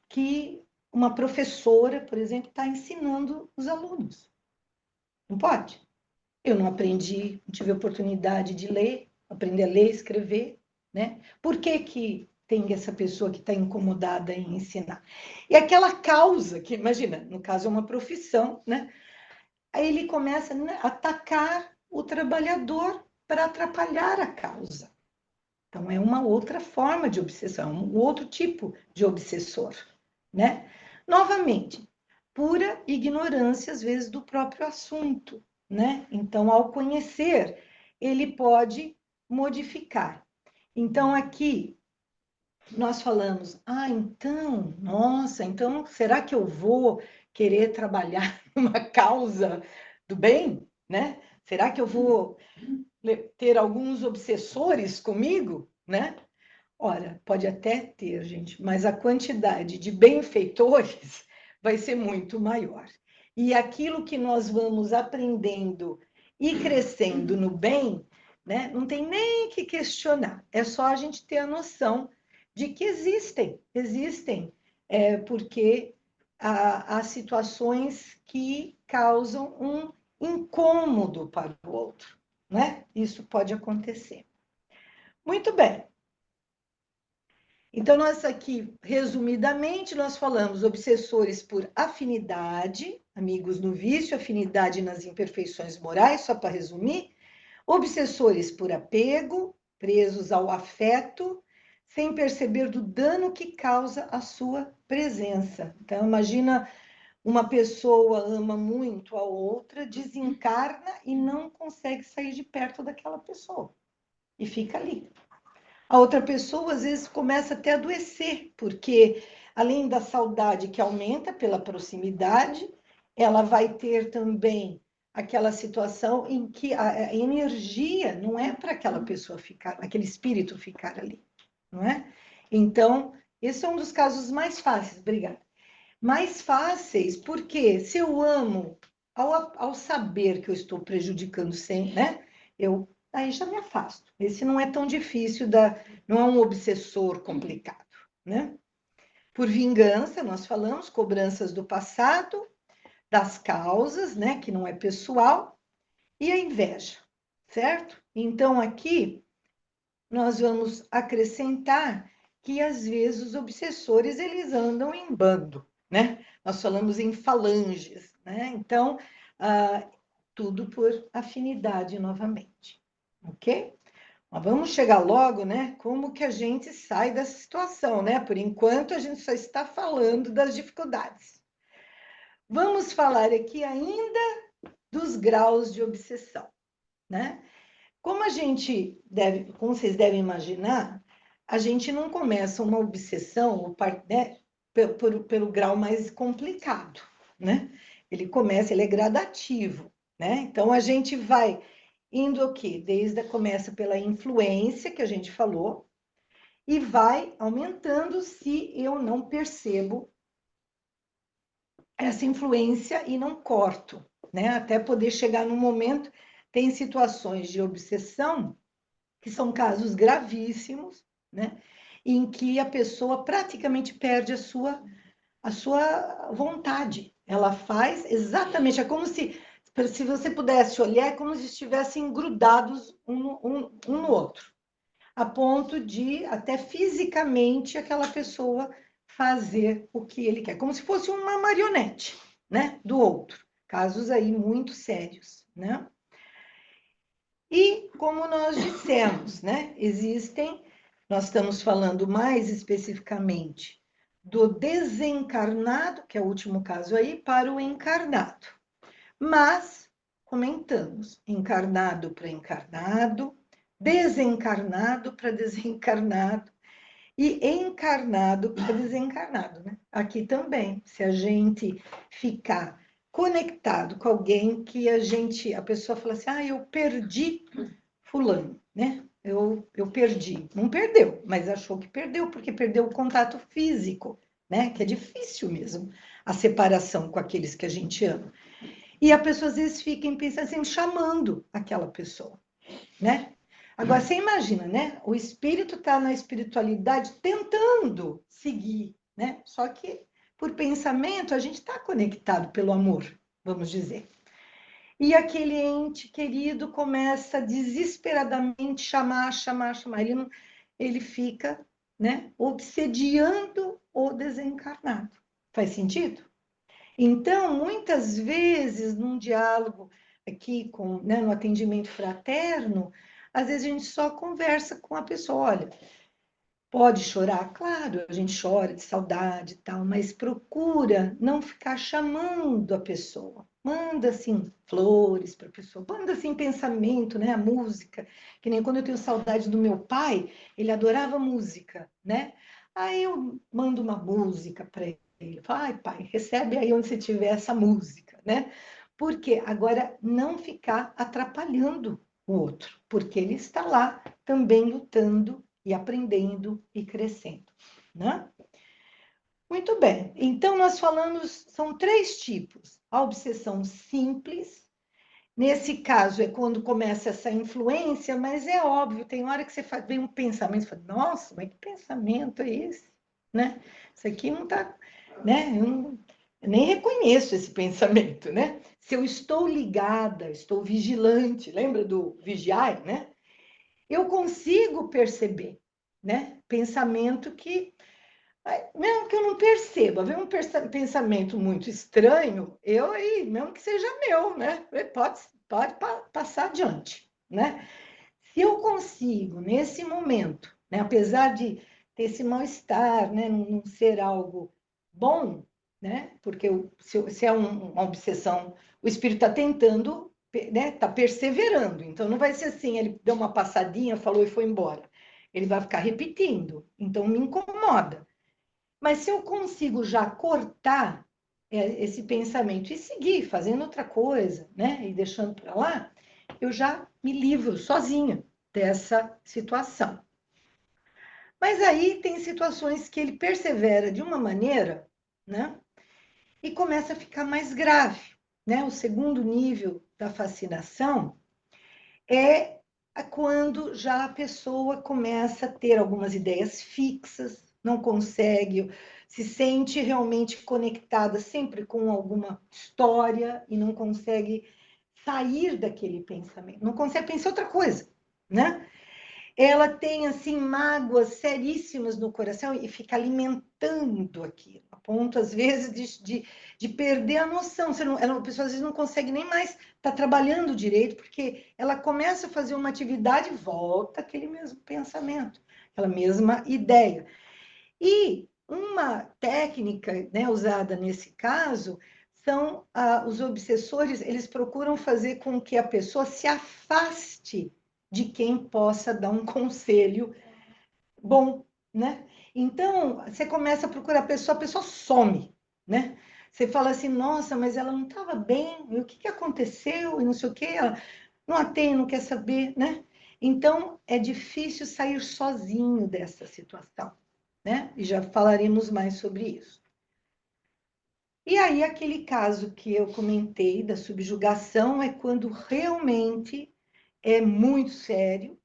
Speaker 1: que uma professora, por exemplo, está ensinando os alunos. Não pode. Eu não aprendi, não tive oportunidade de ler, aprender a ler, escrever, né? Por que que tem essa pessoa que está incomodada em ensinar? E aquela causa, que imagina, no caso é uma profissão, né? Aí ele começa a atacar o trabalhador para atrapalhar a causa. Então, é uma outra forma de obsessão, um outro tipo de obsessor, né? Novamente, pura ignorância, às vezes, do próprio assunto, né? Então, ao conhecer, ele pode modificar. Então, aqui, nós falamos, então, nossa, então, será que eu vou querer trabalhar numa causa do bem, né? Será que eu vou ter alguns obsessores comigo, né? Ora, pode até ter, gente, mas a quantidade de benfeitores vai ser muito maior. E aquilo que nós vamos aprendendo e crescendo no bem, né, não tem nem que questionar. É só a gente ter a noção de que existem, porque há situações que causam um incômodo para o outro, né? Isso pode acontecer. Muito bem. Então, nós aqui, resumidamente, nós falamos obsessores por afinidade, amigos no vício, afinidade nas imperfeições morais, só para resumir, obsessores por apego, presos ao afeto, sem perceber do dano que causa a sua presença. Então, imagina uma pessoa ama muito a outra, desencarna e não consegue sair de perto daquela pessoa. E fica ali. A outra pessoa, às vezes, começa até a adoecer, porque além da saudade que aumenta pela proximidade, ela vai ter também aquela situação em que a energia não é para aquela pessoa ficar, aquele espírito ficar ali, não é? Então, esse é um dos casos mais fáceis, obrigada. Mais fáceis, porque se eu amo, ao saber que eu estou prejudicando sem, né? Aí já me afasto. Esse não é tão difícil, não é um obsessor complicado, né? Por vingança, nós falamos, cobranças do passado, das causas, né? Que não é pessoal, e a inveja, certo? Então, aqui, nós vamos acrescentar que, às vezes, os obsessores, eles andam em bando, né? Nós falamos em falanges, né? Então, tudo por afinidade novamente, ok? Mas vamos chegar logo, né? Como que a gente sai dessa situação, né? Por enquanto, a gente só está falando das dificuldades. Vamos falar aqui ainda dos graus de obsessão, né? Como como vocês devem imaginar, a gente não começa uma obsessão, né, pelo grau mais complicado, né? Ele é gradativo, né? Então a gente vai indo o quê? Começa pela influência que a gente falou e vai aumentando se eu não percebo essa influência e não corto, né? Até poder chegar num momento, tem situações de obsessão que são casos gravíssimos, né? Em que a pessoa praticamente perde a sua vontade. Ela faz exatamente, é como se você pudesse olhar, é como se estivessem grudados um no outro, a ponto de até fisicamente aquela pessoa fazer o que ele quer, como se fosse uma marionete, né, do outro. Casos aí muito sérios, né? E como nós dissemos, né, nós estamos falando mais especificamente do desencarnado, que é o último caso aí, para o encarnado. Mas comentamos encarnado para encarnado, desencarnado para desencarnado e encarnado para desencarnado, né? Aqui também, se a gente ficar conectado com alguém que a pessoa fala assim, eu perdi fulano, né? Eu perdi. Não perdeu, mas achou que perdeu, porque perdeu o contato físico, né? Que é difícil mesmo, a separação com aqueles que a gente ama. E a pessoa às vezes fica pensando assim, chamando aquela pessoa, né? Agora, você imagina, né? O espírito está na espiritualidade tentando seguir, né? Só que, por pensamento, a gente está conectado pelo amor, vamos dizer. E aquele ente querido começa desesperadamente chamar. Ele fica, né, obsediando o desencarnado. Faz sentido? Então, muitas vezes, num diálogo aqui, né, no atendimento fraterno, às vezes a gente só conversa com a pessoa, olha, pode chorar? Claro, a gente chora de saudade e tal, mas procura não ficar chamando a pessoa. Manda, assim, flores para a pessoa, manda, assim, pensamento, né, a música, que nem quando eu tenho saudade do meu pai, ele adorava música, né? Aí eu mando uma música para ele, falo, ai, pai, recebe aí onde você tiver essa música, né? Porque agora não ficar atrapalhando o outro, porque ele está lá também lutando e aprendendo e crescendo, né? Muito bem. Então nós falamos, são 3 tipos. A obsessão simples, nesse caso é quando começa essa influência, mas é óbvio, tem hora que você vem um pensamento, fala, nossa, mas que pensamento é esse, né? Isso aqui não está, né? Eu nem reconheço esse pensamento, né? Se eu estou ligada, estou vigilante, lembra do vigiar, né? Eu consigo perceber, né? Pensamento que, mesmo que eu não perceba, vem um pensamento muito estranho, eu aí, mesmo que seja meu, né? Pode passar adiante, né? Se eu consigo, nesse momento, né, apesar de ter esse mal-estar, né, não ser algo bom, né, porque se é uma obsessão, o espírito está tentando, né, está perseverando, então não vai ser assim, ele deu uma passadinha, falou e foi embora. Ele vai ficar repetindo, então me incomoda. Mas se eu consigo já cortar esse pensamento e seguir fazendo outra coisa, né, e deixando para lá, eu já me livro sozinha dessa situação. Mas aí tem situações que ele persevera de uma maneira, né, e começa a ficar mais grave, né? O segundo nível da fascinação é quando já a pessoa começa a ter algumas ideias fixas, não consegue, se sente realmente conectada sempre com alguma história e não consegue sair daquele pensamento, não consegue pensar outra coisa, né? ela tem, assim, mágoas seríssimas no coração e fica alimentando aquilo, a ponto, às vezes, de perder a noção. A pessoa, às vezes, não consegue nem mais estar trabalhando direito, porque ela começa a fazer uma atividade e volta aquele mesmo pensamento, aquela mesma ideia. E uma técnica, né, usada nesse caso são os obsessores, eles procuram fazer com que a pessoa se afaste de quem possa dar um conselho bom, né? Então, você começa a procurar a pessoa some, né? Você fala assim, nossa, mas ela não estava bem, e o que aconteceu? E não sei o quê, ela não atende, não quer saber, né? Então, é difícil sair sozinho dessa situação, né? E já falaremos mais sobre isso. E aí, aquele caso que eu comentei da subjugação é quando realmente é muito sério,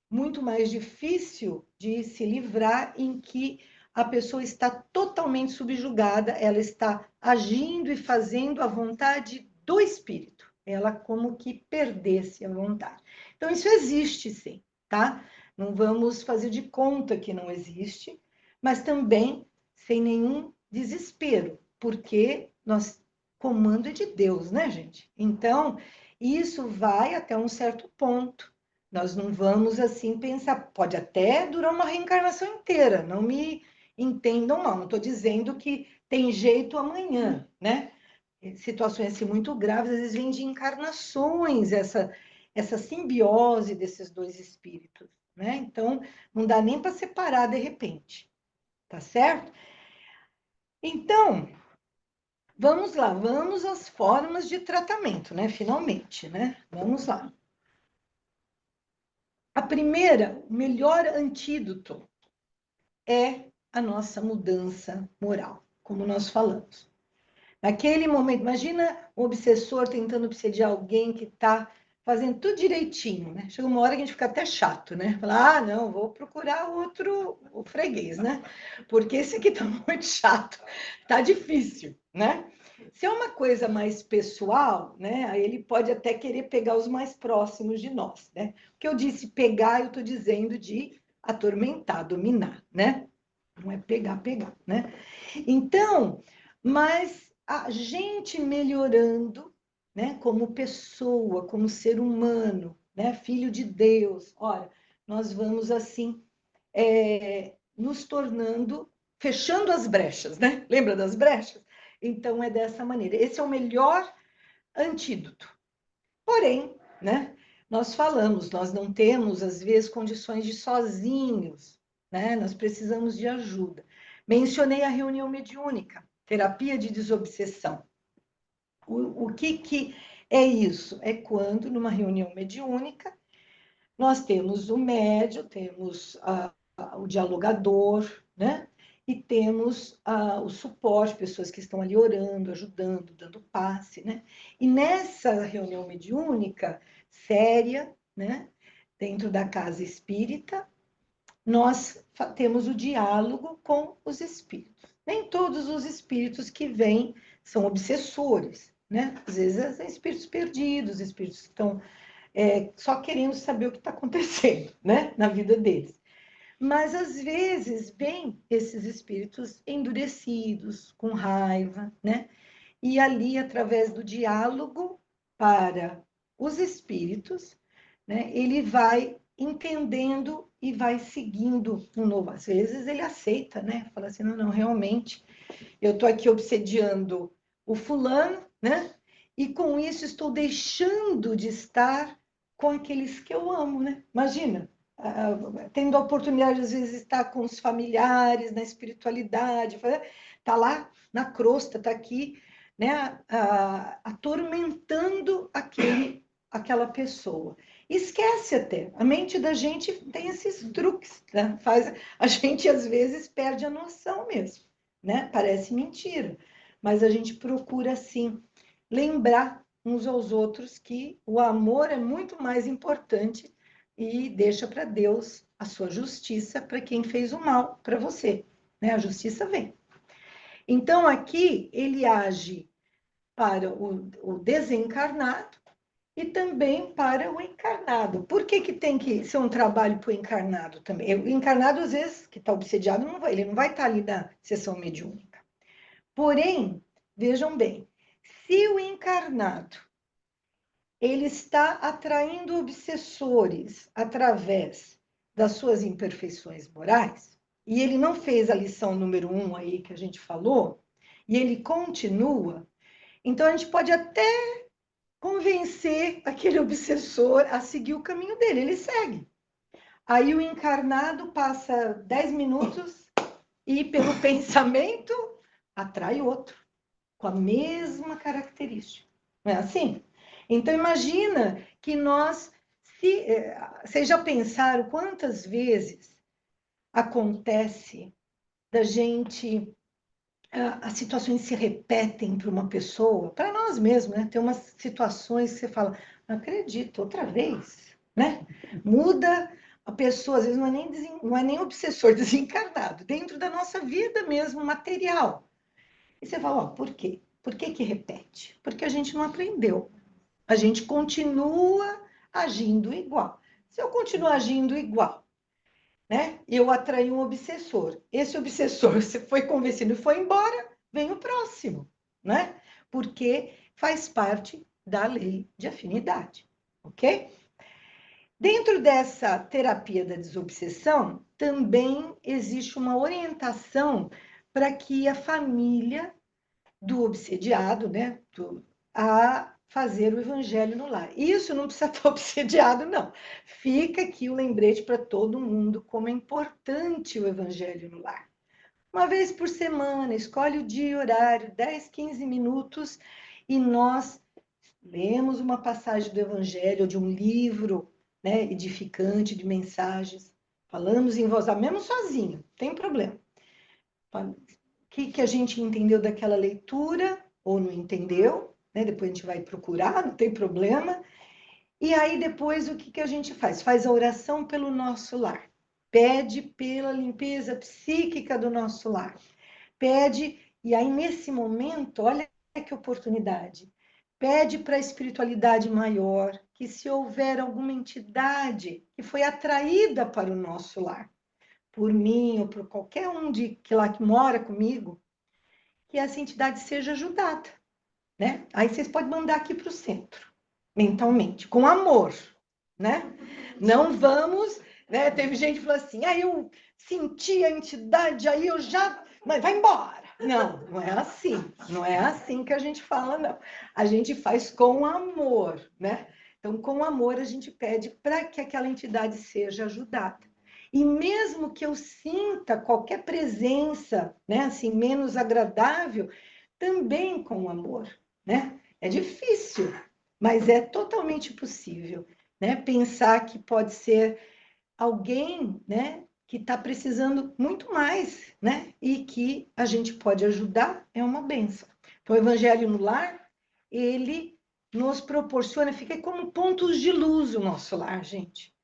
Speaker 1: muito mais difícil de se livrar, em que a pessoa está totalmente subjugada, ela está agindo e fazendo a vontade do espírito, ela como que perdesse a vontade. Então, isso existe sim, tá? Não vamos fazer de conta que não existe, mas também sem nenhum desespero, porque nós comando é de Deus, né, gente? Então, isso vai até um certo ponto. Nós não vamos assim pensar, pode até durar uma reencarnação inteira, não me entendam mal, não estou dizendo que tem jeito amanhã, né? Situações assim muito graves, às vezes vem de encarnações, essa simbiose desses dois espíritos, né? Então, não dá nem para separar de repente, tá certo? Então, vamos lá, vamos às formas de tratamento, né? Finalmente, né? Vamos lá. A primeira, o melhor antídoto é a nossa mudança moral, como nós falamos. Naquele momento, imagina o obsessor tentando obsediar alguém que está fazendo tudo direitinho, né? Chega uma hora que a gente fica até chato, né? Falar, ah, não, vou procurar o freguês, né? Porque esse aqui tá muito chato, tá difícil, né? Se é uma coisa mais pessoal, né? Aí ele pode até querer pegar os mais próximos de nós, né? O que eu disse pegar, eu estou dizendo de atormentar, dominar, né? Não é pegar, né? Então, mas a gente melhorando, né, como pessoa, como ser humano, né, filho de Deus, olha, nós vamos assim nos tornando, fechando as brechas, né? Lembra das brechas? Então é dessa maneira. Esse é o melhor antídoto. Porém, né, nós falamos, nós não temos às vezes condições de sozinhos, né? Nós precisamos de ajuda. Mencionei a reunião mediúnica, terapia de desobsessão. O que é isso? É quando, numa reunião mediúnica, nós temos o médium, temos o dialogador, né? E temos o suporte, pessoas que estão ali orando, ajudando, dando passe, né? E nessa reunião mediúnica, séria, né? Dentro da casa espírita, nós temos o diálogo com os espíritos. Nem todos os espíritos que vêm são obsessores, né? Às vezes são espíritos perdidos, espíritos que estão só querendo saber o que está acontecendo, né? Na vida deles. Mas às vezes vêm esses espíritos endurecidos, com raiva, né? E ali, através do diálogo para os espíritos, né, ele vai entendendo e vai seguindo um novo. Às vezes ele aceita, né? Fala assim, não, não, realmente, eu estou aqui obsediando o fulano, né? E com isso estou deixando de estar com aqueles que eu amo, né? Imagina, tendo a oportunidade, às vezes, de estar com os familiares, na espiritualidade, tá lá na crosta, tá aqui, né? Atormentando aquela pessoa. Esquece até. A mente da gente tem esses truques, né? A gente, às vezes, perde a noção mesmo, né? Parece mentira, mas a gente procura, sim, lembrar uns aos outros que o amor é muito mais importante e deixa para Deus a sua justiça para quem fez o mal para você, né? A justiça vem. Então, aqui, ele age para o desencarnado e também para o encarnado. Por que que tem que ser um trabalho para o encarnado também? O encarnado, às vezes, que está obsediado, ele não vai estar ali na sessão mediúnica. Porém, vejam bem, se o encarnado ele está atraindo obsessores através das suas imperfeições morais, e ele não fez a lição número 1 aí que a gente falou, e ele continua, então a gente pode até convencer aquele obsessor a seguir o caminho dele, ele segue. Aí o encarnado passa 10 minutos e, pelo pensamento, atrai outro, com a mesma característica. Não é assim? Então, imagina que nós... Vocês já pensaram quantas vezes acontece da gente... As situações se repetem para uma pessoa, para nós mesmos, né? Tem umas situações que você fala, não acredito, outra vez, né? Muda a pessoa, às vezes não é nem obsessor desencarnado, dentro da nossa vida mesmo, material. E você fala, ó, por quê? Por que que repete? Porque a gente não aprendeu. A gente continua agindo igual. Se eu continuar agindo igual, né? Eu atraí um obsessor. Esse obsessor você foi convencido e foi embora, vem o próximo, né? Porque faz parte da lei de afinidade, ok? Dentro dessa terapia da desobsessão, também existe uma orientação para que a família do obsediado, né, a fazer o evangelho no lar. Isso não precisa estar obsediado, não. Fica aqui o lembrete para todo mundo como é importante o evangelho no lar. Uma vez por semana, escolhe o dia e horário, 10, 15 minutos, e nós lemos uma passagem do evangelho ou de um livro, né, edificante de mensagens, falamos em voz alta, mesmo sozinho, não tem problema. O que a gente entendeu daquela leitura, ou não entendeu, né? Depois a gente vai procurar, não tem problema. E aí depois o que a gente faz? Faz a oração pelo nosso lar. Pede pela limpeza psíquica do nosso lar. Pede, e aí nesse momento, olha que oportunidade. Pede para a espiritualidade maior que se houver alguma entidade que foi atraída para o nosso lar, por mim ou por qualquer um que lá que mora comigo, que essa entidade seja ajudada, né? Aí vocês podem mandar aqui para o centro, mentalmente, com amor, né? Não vamos, né? Teve gente que falou assim, aí eu senti a entidade, aí eu já, mas vai embora. Não, não é assim, não é assim que a gente fala, não. A gente faz com amor, né? Então, com amor, a gente pede para que aquela entidade seja ajudada. E mesmo que eu sinta qualquer presença, né, assim, menos agradável, também com amor, né? É difícil, mas é totalmente possível, né? Pensar que pode ser alguém, né, que está precisando muito mais, né? E que a gente pode ajudar, é uma benção. Então, o Evangelho no Lar, ele nos proporciona, fica como pontos de luz o nosso lar, gente.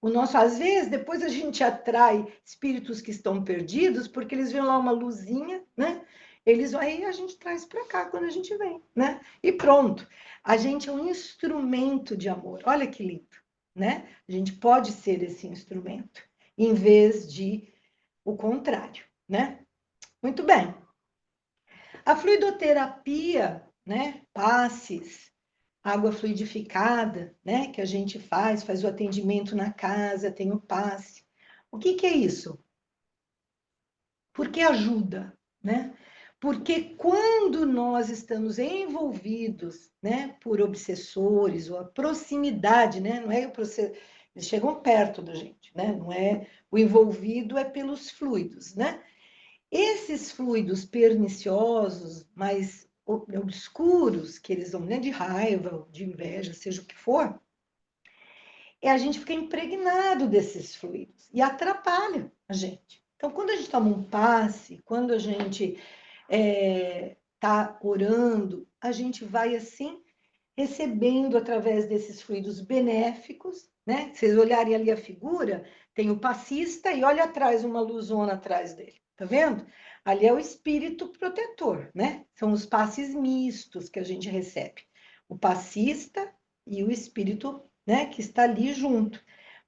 Speaker 1: O nosso, às vezes, depois a gente atrai espíritos que estão perdidos, porque eles veem lá uma luzinha, né? Eles aí a gente traz para cá quando a gente vem, né? E pronto. A gente é um instrumento de amor. Olha que lindo, né? A gente pode ser esse instrumento, em vez de o contrário, né? Muito bem. A fluidoterapia, né? Passes, água fluidificada, né? Que a gente faz o atendimento na casa, tem o passe. O que é isso? Porque ajuda, né? Porque quando nós estamos envolvidos, né, por obsessores ou a proximidade, né? Não é eles chegam perto da gente, né? Não é o envolvido é pelos fluidos, né? Esses fluidos perniciosos, mais obscuros, que eles vão, né, de raiva, de inveja, seja o que for, a gente fica impregnado desses fluidos e atrapalha a gente. Então, quando a gente toma um passe, quando a gente está orando, a gente vai assim recebendo através desses fluidos benéficos, né? Vocês olharem ali a figura, tem o passista e olha atrás uma luzona atrás dele, tá vendo? Ali é o espírito protetor, né? São os passes mistos que a gente recebe. O passista e o espírito, né, que está ali junto,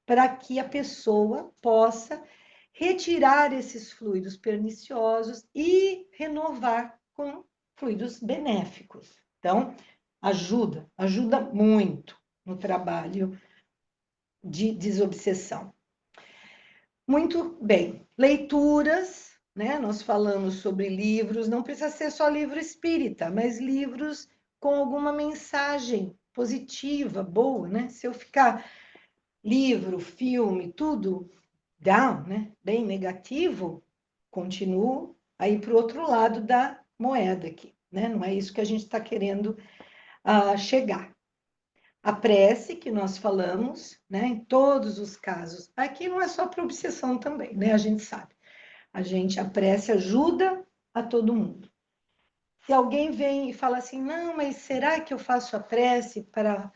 Speaker 1: para que a pessoa possa retirar esses fluidos perniciosos e renovar com fluidos benéficos. Então, ajuda muito no trabalho de desobsessão. Muito bem, leituras, né? Nós falamos sobre livros, não precisa ser só livro espírita, mas livros com alguma mensagem positiva, boa, né? Se eu ficar livro, filme, tudo down, né? Bem negativo, continuo aí para o outro lado da moeda aqui, né? Não é isso que a gente está querendo chegar. A prece, que nós falamos, né, em todos os casos, aqui não é só para obsessão também, né, a gente sabe. A prece ajuda a todo mundo. Se alguém vem e fala assim, não, mas será que eu faço a prece para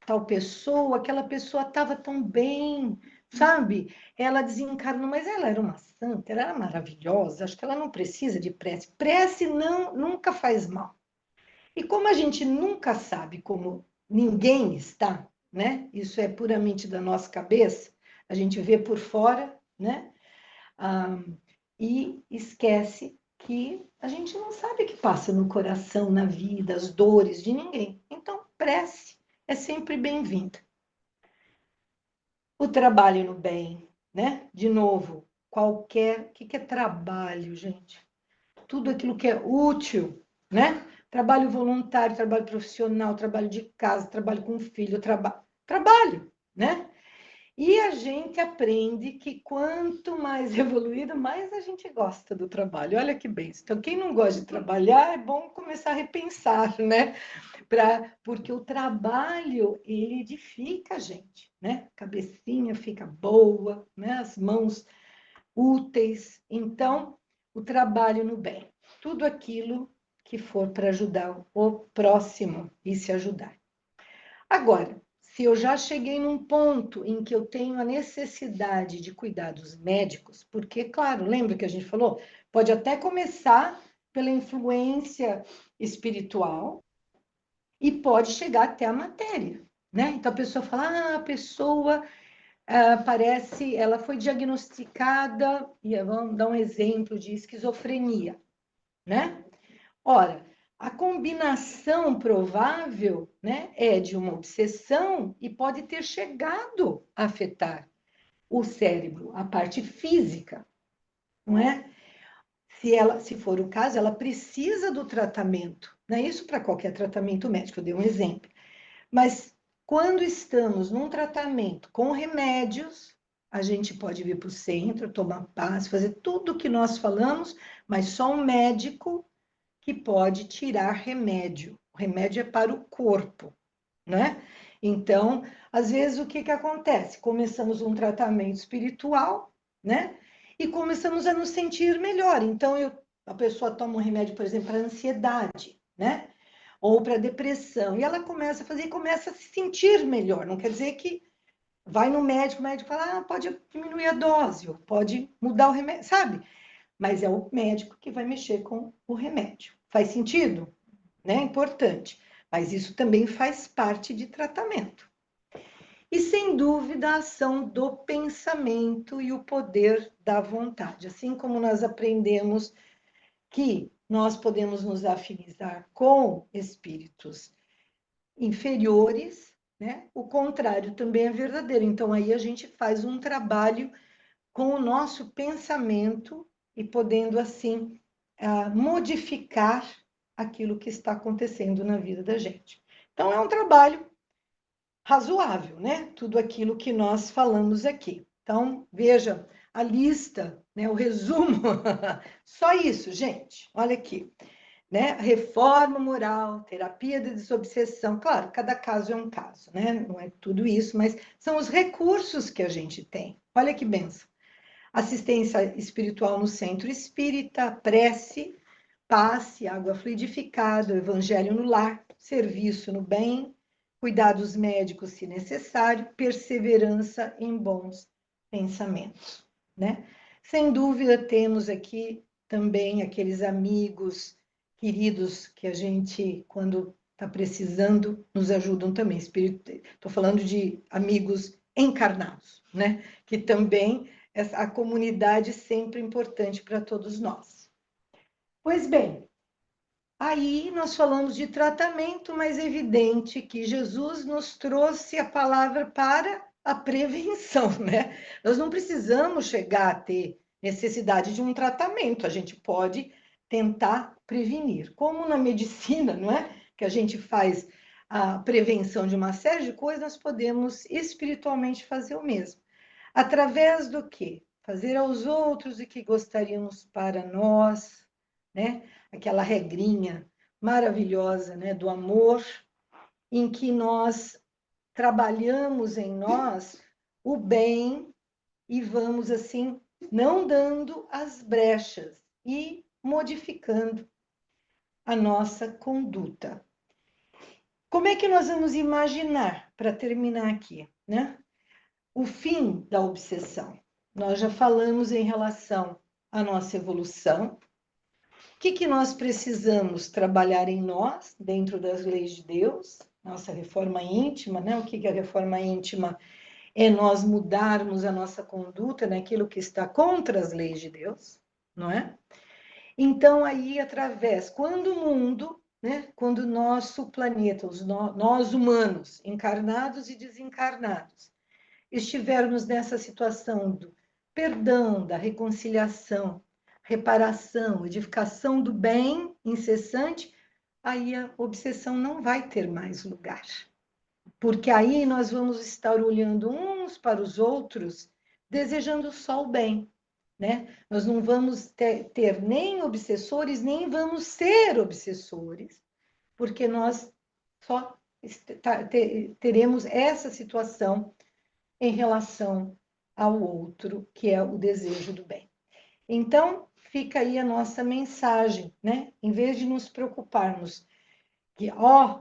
Speaker 1: tal pessoa? Aquela pessoa estava tão bem, sabe? Ela desencarnou, mas ela era uma santa, ela era maravilhosa, acho que ela não precisa de prece. Prece nunca faz mal. E como a gente nunca sabe como ninguém está, né? Isso é puramente da nossa cabeça, a gente vê por fora, né? E esquece que a gente não sabe o que passa no coração, na vida, as dores de ninguém. Então, prece é sempre bem-vinda. O trabalho no bem, né? De novo, o que é trabalho, gente? Tudo aquilo que é útil, né? Trabalho voluntário, trabalho profissional, trabalho de casa, trabalho com filho, trabalho, né? E a gente aprende que quanto mais evoluído, mais a gente gosta do trabalho. Olha que bem. Então, quem não gosta de trabalhar, é bom começar a repensar, né? Porque o trabalho, ele edifica a gente, né? A cabecinha fica boa, né? As mãos úteis. Então, o trabalho no bem. Tudo aquilo que for para ajudar o próximo e se ajudar. Agora, se eu já cheguei num ponto em que eu tenho a necessidade de cuidados médicos, porque, claro, lembra que a gente falou? Pode até começar pela influência espiritual e pode chegar até a matéria, né? Então a pessoa fala, a pessoa parece, ela foi diagnosticada, e vamos dar um exemplo de esquizofrenia, né? Ora, a combinação provável, né, é de uma obsessão e pode ter chegado a afetar o cérebro, a parte física, não é? Se for o caso, ela precisa do tratamento, não é isso para qualquer tratamento médico, eu dei um exemplo. Mas quando estamos num tratamento com remédios, a gente pode vir para o centro, tomar passe, fazer tudo o que nós falamos, mas só um médico que pode tirar remédio. O remédio é para o corpo, né? Então, às vezes, o que acontece? Começamos um tratamento espiritual, né? E começamos a nos sentir melhor. Então, a pessoa toma um remédio, por exemplo, para ansiedade, né? Ou para depressão. E ela começa a fazer e começa a se sentir melhor. Não quer dizer que vai no médico, o médico fala, pode diminuir a dose, ou pode mudar o remédio, sabe? Mas é o médico que vai mexer com o remédio. Faz sentido? Né? Importante. Mas isso também faz parte de tratamento. E, sem dúvida, a ação do pensamento e o poder da vontade. Assim como nós aprendemos que nós podemos nos afinizar com espíritos inferiores, né? O contrário também é verdadeiro. Então, aí a gente faz um trabalho com o nosso pensamento e podendo, assim, modificar aquilo que está acontecendo na vida da gente. Então, é um trabalho razoável, né? Tudo aquilo que nós falamos aqui. Então, veja a lista, né? O resumo. Só isso, gente. Olha aqui. Né? Reforma moral, terapia de desobsessão. Claro, cada caso é um caso, né? Não é tudo isso, mas são os recursos que a gente tem. Olha que benção. Assistência espiritual no centro espírita, prece, passe, água fluidificada, evangelho no lar, serviço no bem, cuidados médicos se necessário, perseverança em bons pensamentos, né? Sem dúvida, temos aqui também aqueles amigos queridos que a gente, quando está precisando, nos ajudam também. Estou falando de amigos encarnados, né? Que também a comunidade é sempre importante para todos nós. Pois bem, aí nós falamos de tratamento, mas é evidente que Jesus nos trouxe a palavra para a prevenção, né? Nós não precisamos chegar a ter necessidade de um tratamento, a gente pode tentar prevenir. Como na medicina, não é? Que a gente faz a prevenção de uma série de coisas, nós podemos espiritualmente fazer o mesmo. Através do quê? Fazer aos outros o que gostaríamos para nós, né? Aquela regrinha maravilhosa, né, do amor, em que nós trabalhamos em nós o bem e vamos assim não dando as brechas e modificando a nossa conduta. Como é que nós vamos imaginar, para terminar aqui, né? O fim da obsessão. Nós já falamos em relação à nossa evolução. O que nós precisamos trabalhar em nós, dentro das leis de Deus? Nossa reforma íntima, né? O que é a reforma íntima? É nós mudarmos a nossa conduta naquilo que está contra as leis de Deus, não é? Então, aí, através, quando o mundo, né? Quando o nosso planeta, nós humanos, encarnados e desencarnados, estivermos nessa situação do perdão, da reconciliação, reparação, edificação do bem incessante, aí a obsessão não vai ter mais lugar. Porque aí nós vamos estar olhando uns para os outros, desejando só o bem, né? Nós não vamos ter nem obsessores, nem vamos ser obsessores, porque nós só teremos essa situação em relação ao outro, que é o desejo do bem. Então, fica aí a nossa mensagem, né? Em vez de nos preocuparmos que,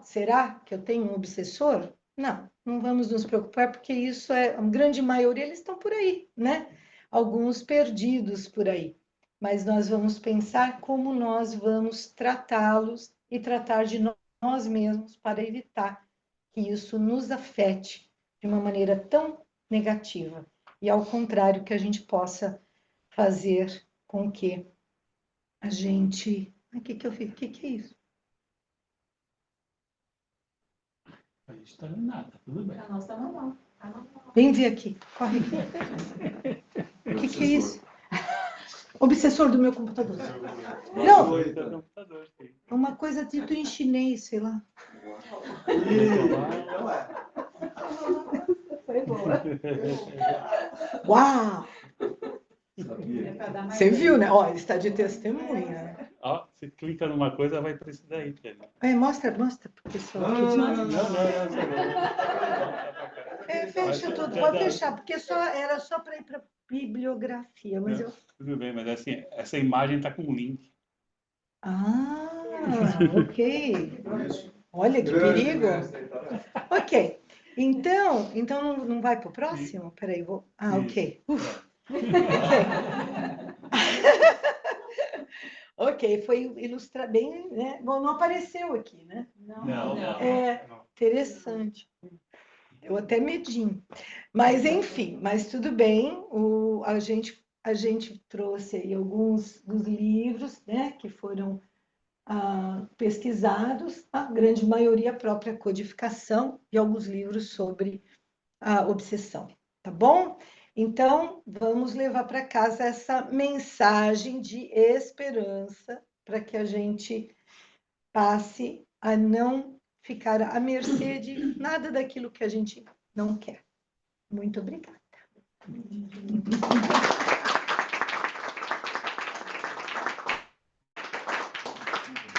Speaker 1: será que eu tenho um obsessor? Não, não vamos nos preocupar, porque isso a grande maioria, eles estão por aí, né? Alguns perdidos por aí. Mas nós vamos pensar como nós vamos tratá-los e tratar de nós mesmos para evitar que isso nos afete de uma maneira tão negativa. E, ao contrário, que a gente possa fazer com que a gente... O que eu fiz? O que é isso?
Speaker 2: A gente está em nada, tudo bem.
Speaker 3: A nossa não.
Speaker 1: Vem ver aqui, corre aqui. O que é isso? Obsessor do meu computador. Não, é uma coisa dito em chinês, sei lá.
Speaker 3: Foi boa.
Speaker 1: Uau!
Speaker 3: É para dar mais
Speaker 1: Você viu, né? Ó, ele está de testemunha.
Speaker 2: Ó, você clica numa coisa, vai para esse daí.
Speaker 1: Mostra pro pessoal aqui.
Speaker 2: Não.
Speaker 1: Fecha tudo, pode fechar, porque era só para ir para bibliografia, mas eu...
Speaker 2: Tudo bem, mas assim, essa imagem está com um link.
Speaker 1: Ok. Olha que perigo. Ok. Então não vai para o próximo? Peraí, vou... ok. Ok, foi ilustrar bem, né? Bom, não apareceu aqui, né?
Speaker 2: Não.
Speaker 1: Interessante. Eu até medinho. Mas, enfim, mas tudo bem. A gente trouxe aí alguns dos livros, né, que foram pesquisados, a grande maioria a própria codificação e alguns livros sobre a obsessão, tá bom? Então, vamos levar para casa essa mensagem de esperança para que a gente passe a não ficar à mercê de nada daquilo que a gente não quer. Muito obrigada.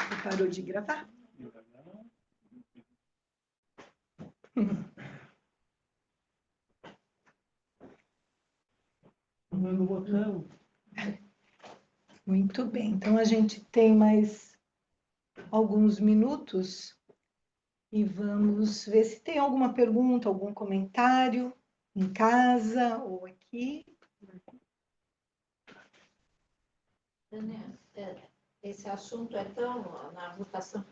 Speaker 1: Você parou de gravar?
Speaker 2: No botão.
Speaker 1: Muito bem. Então, a gente tem mais alguns minutos e vamos ver se tem alguma pergunta, algum comentário em casa ou aqui.
Speaker 4: Daniel, esse assunto é tão, na votação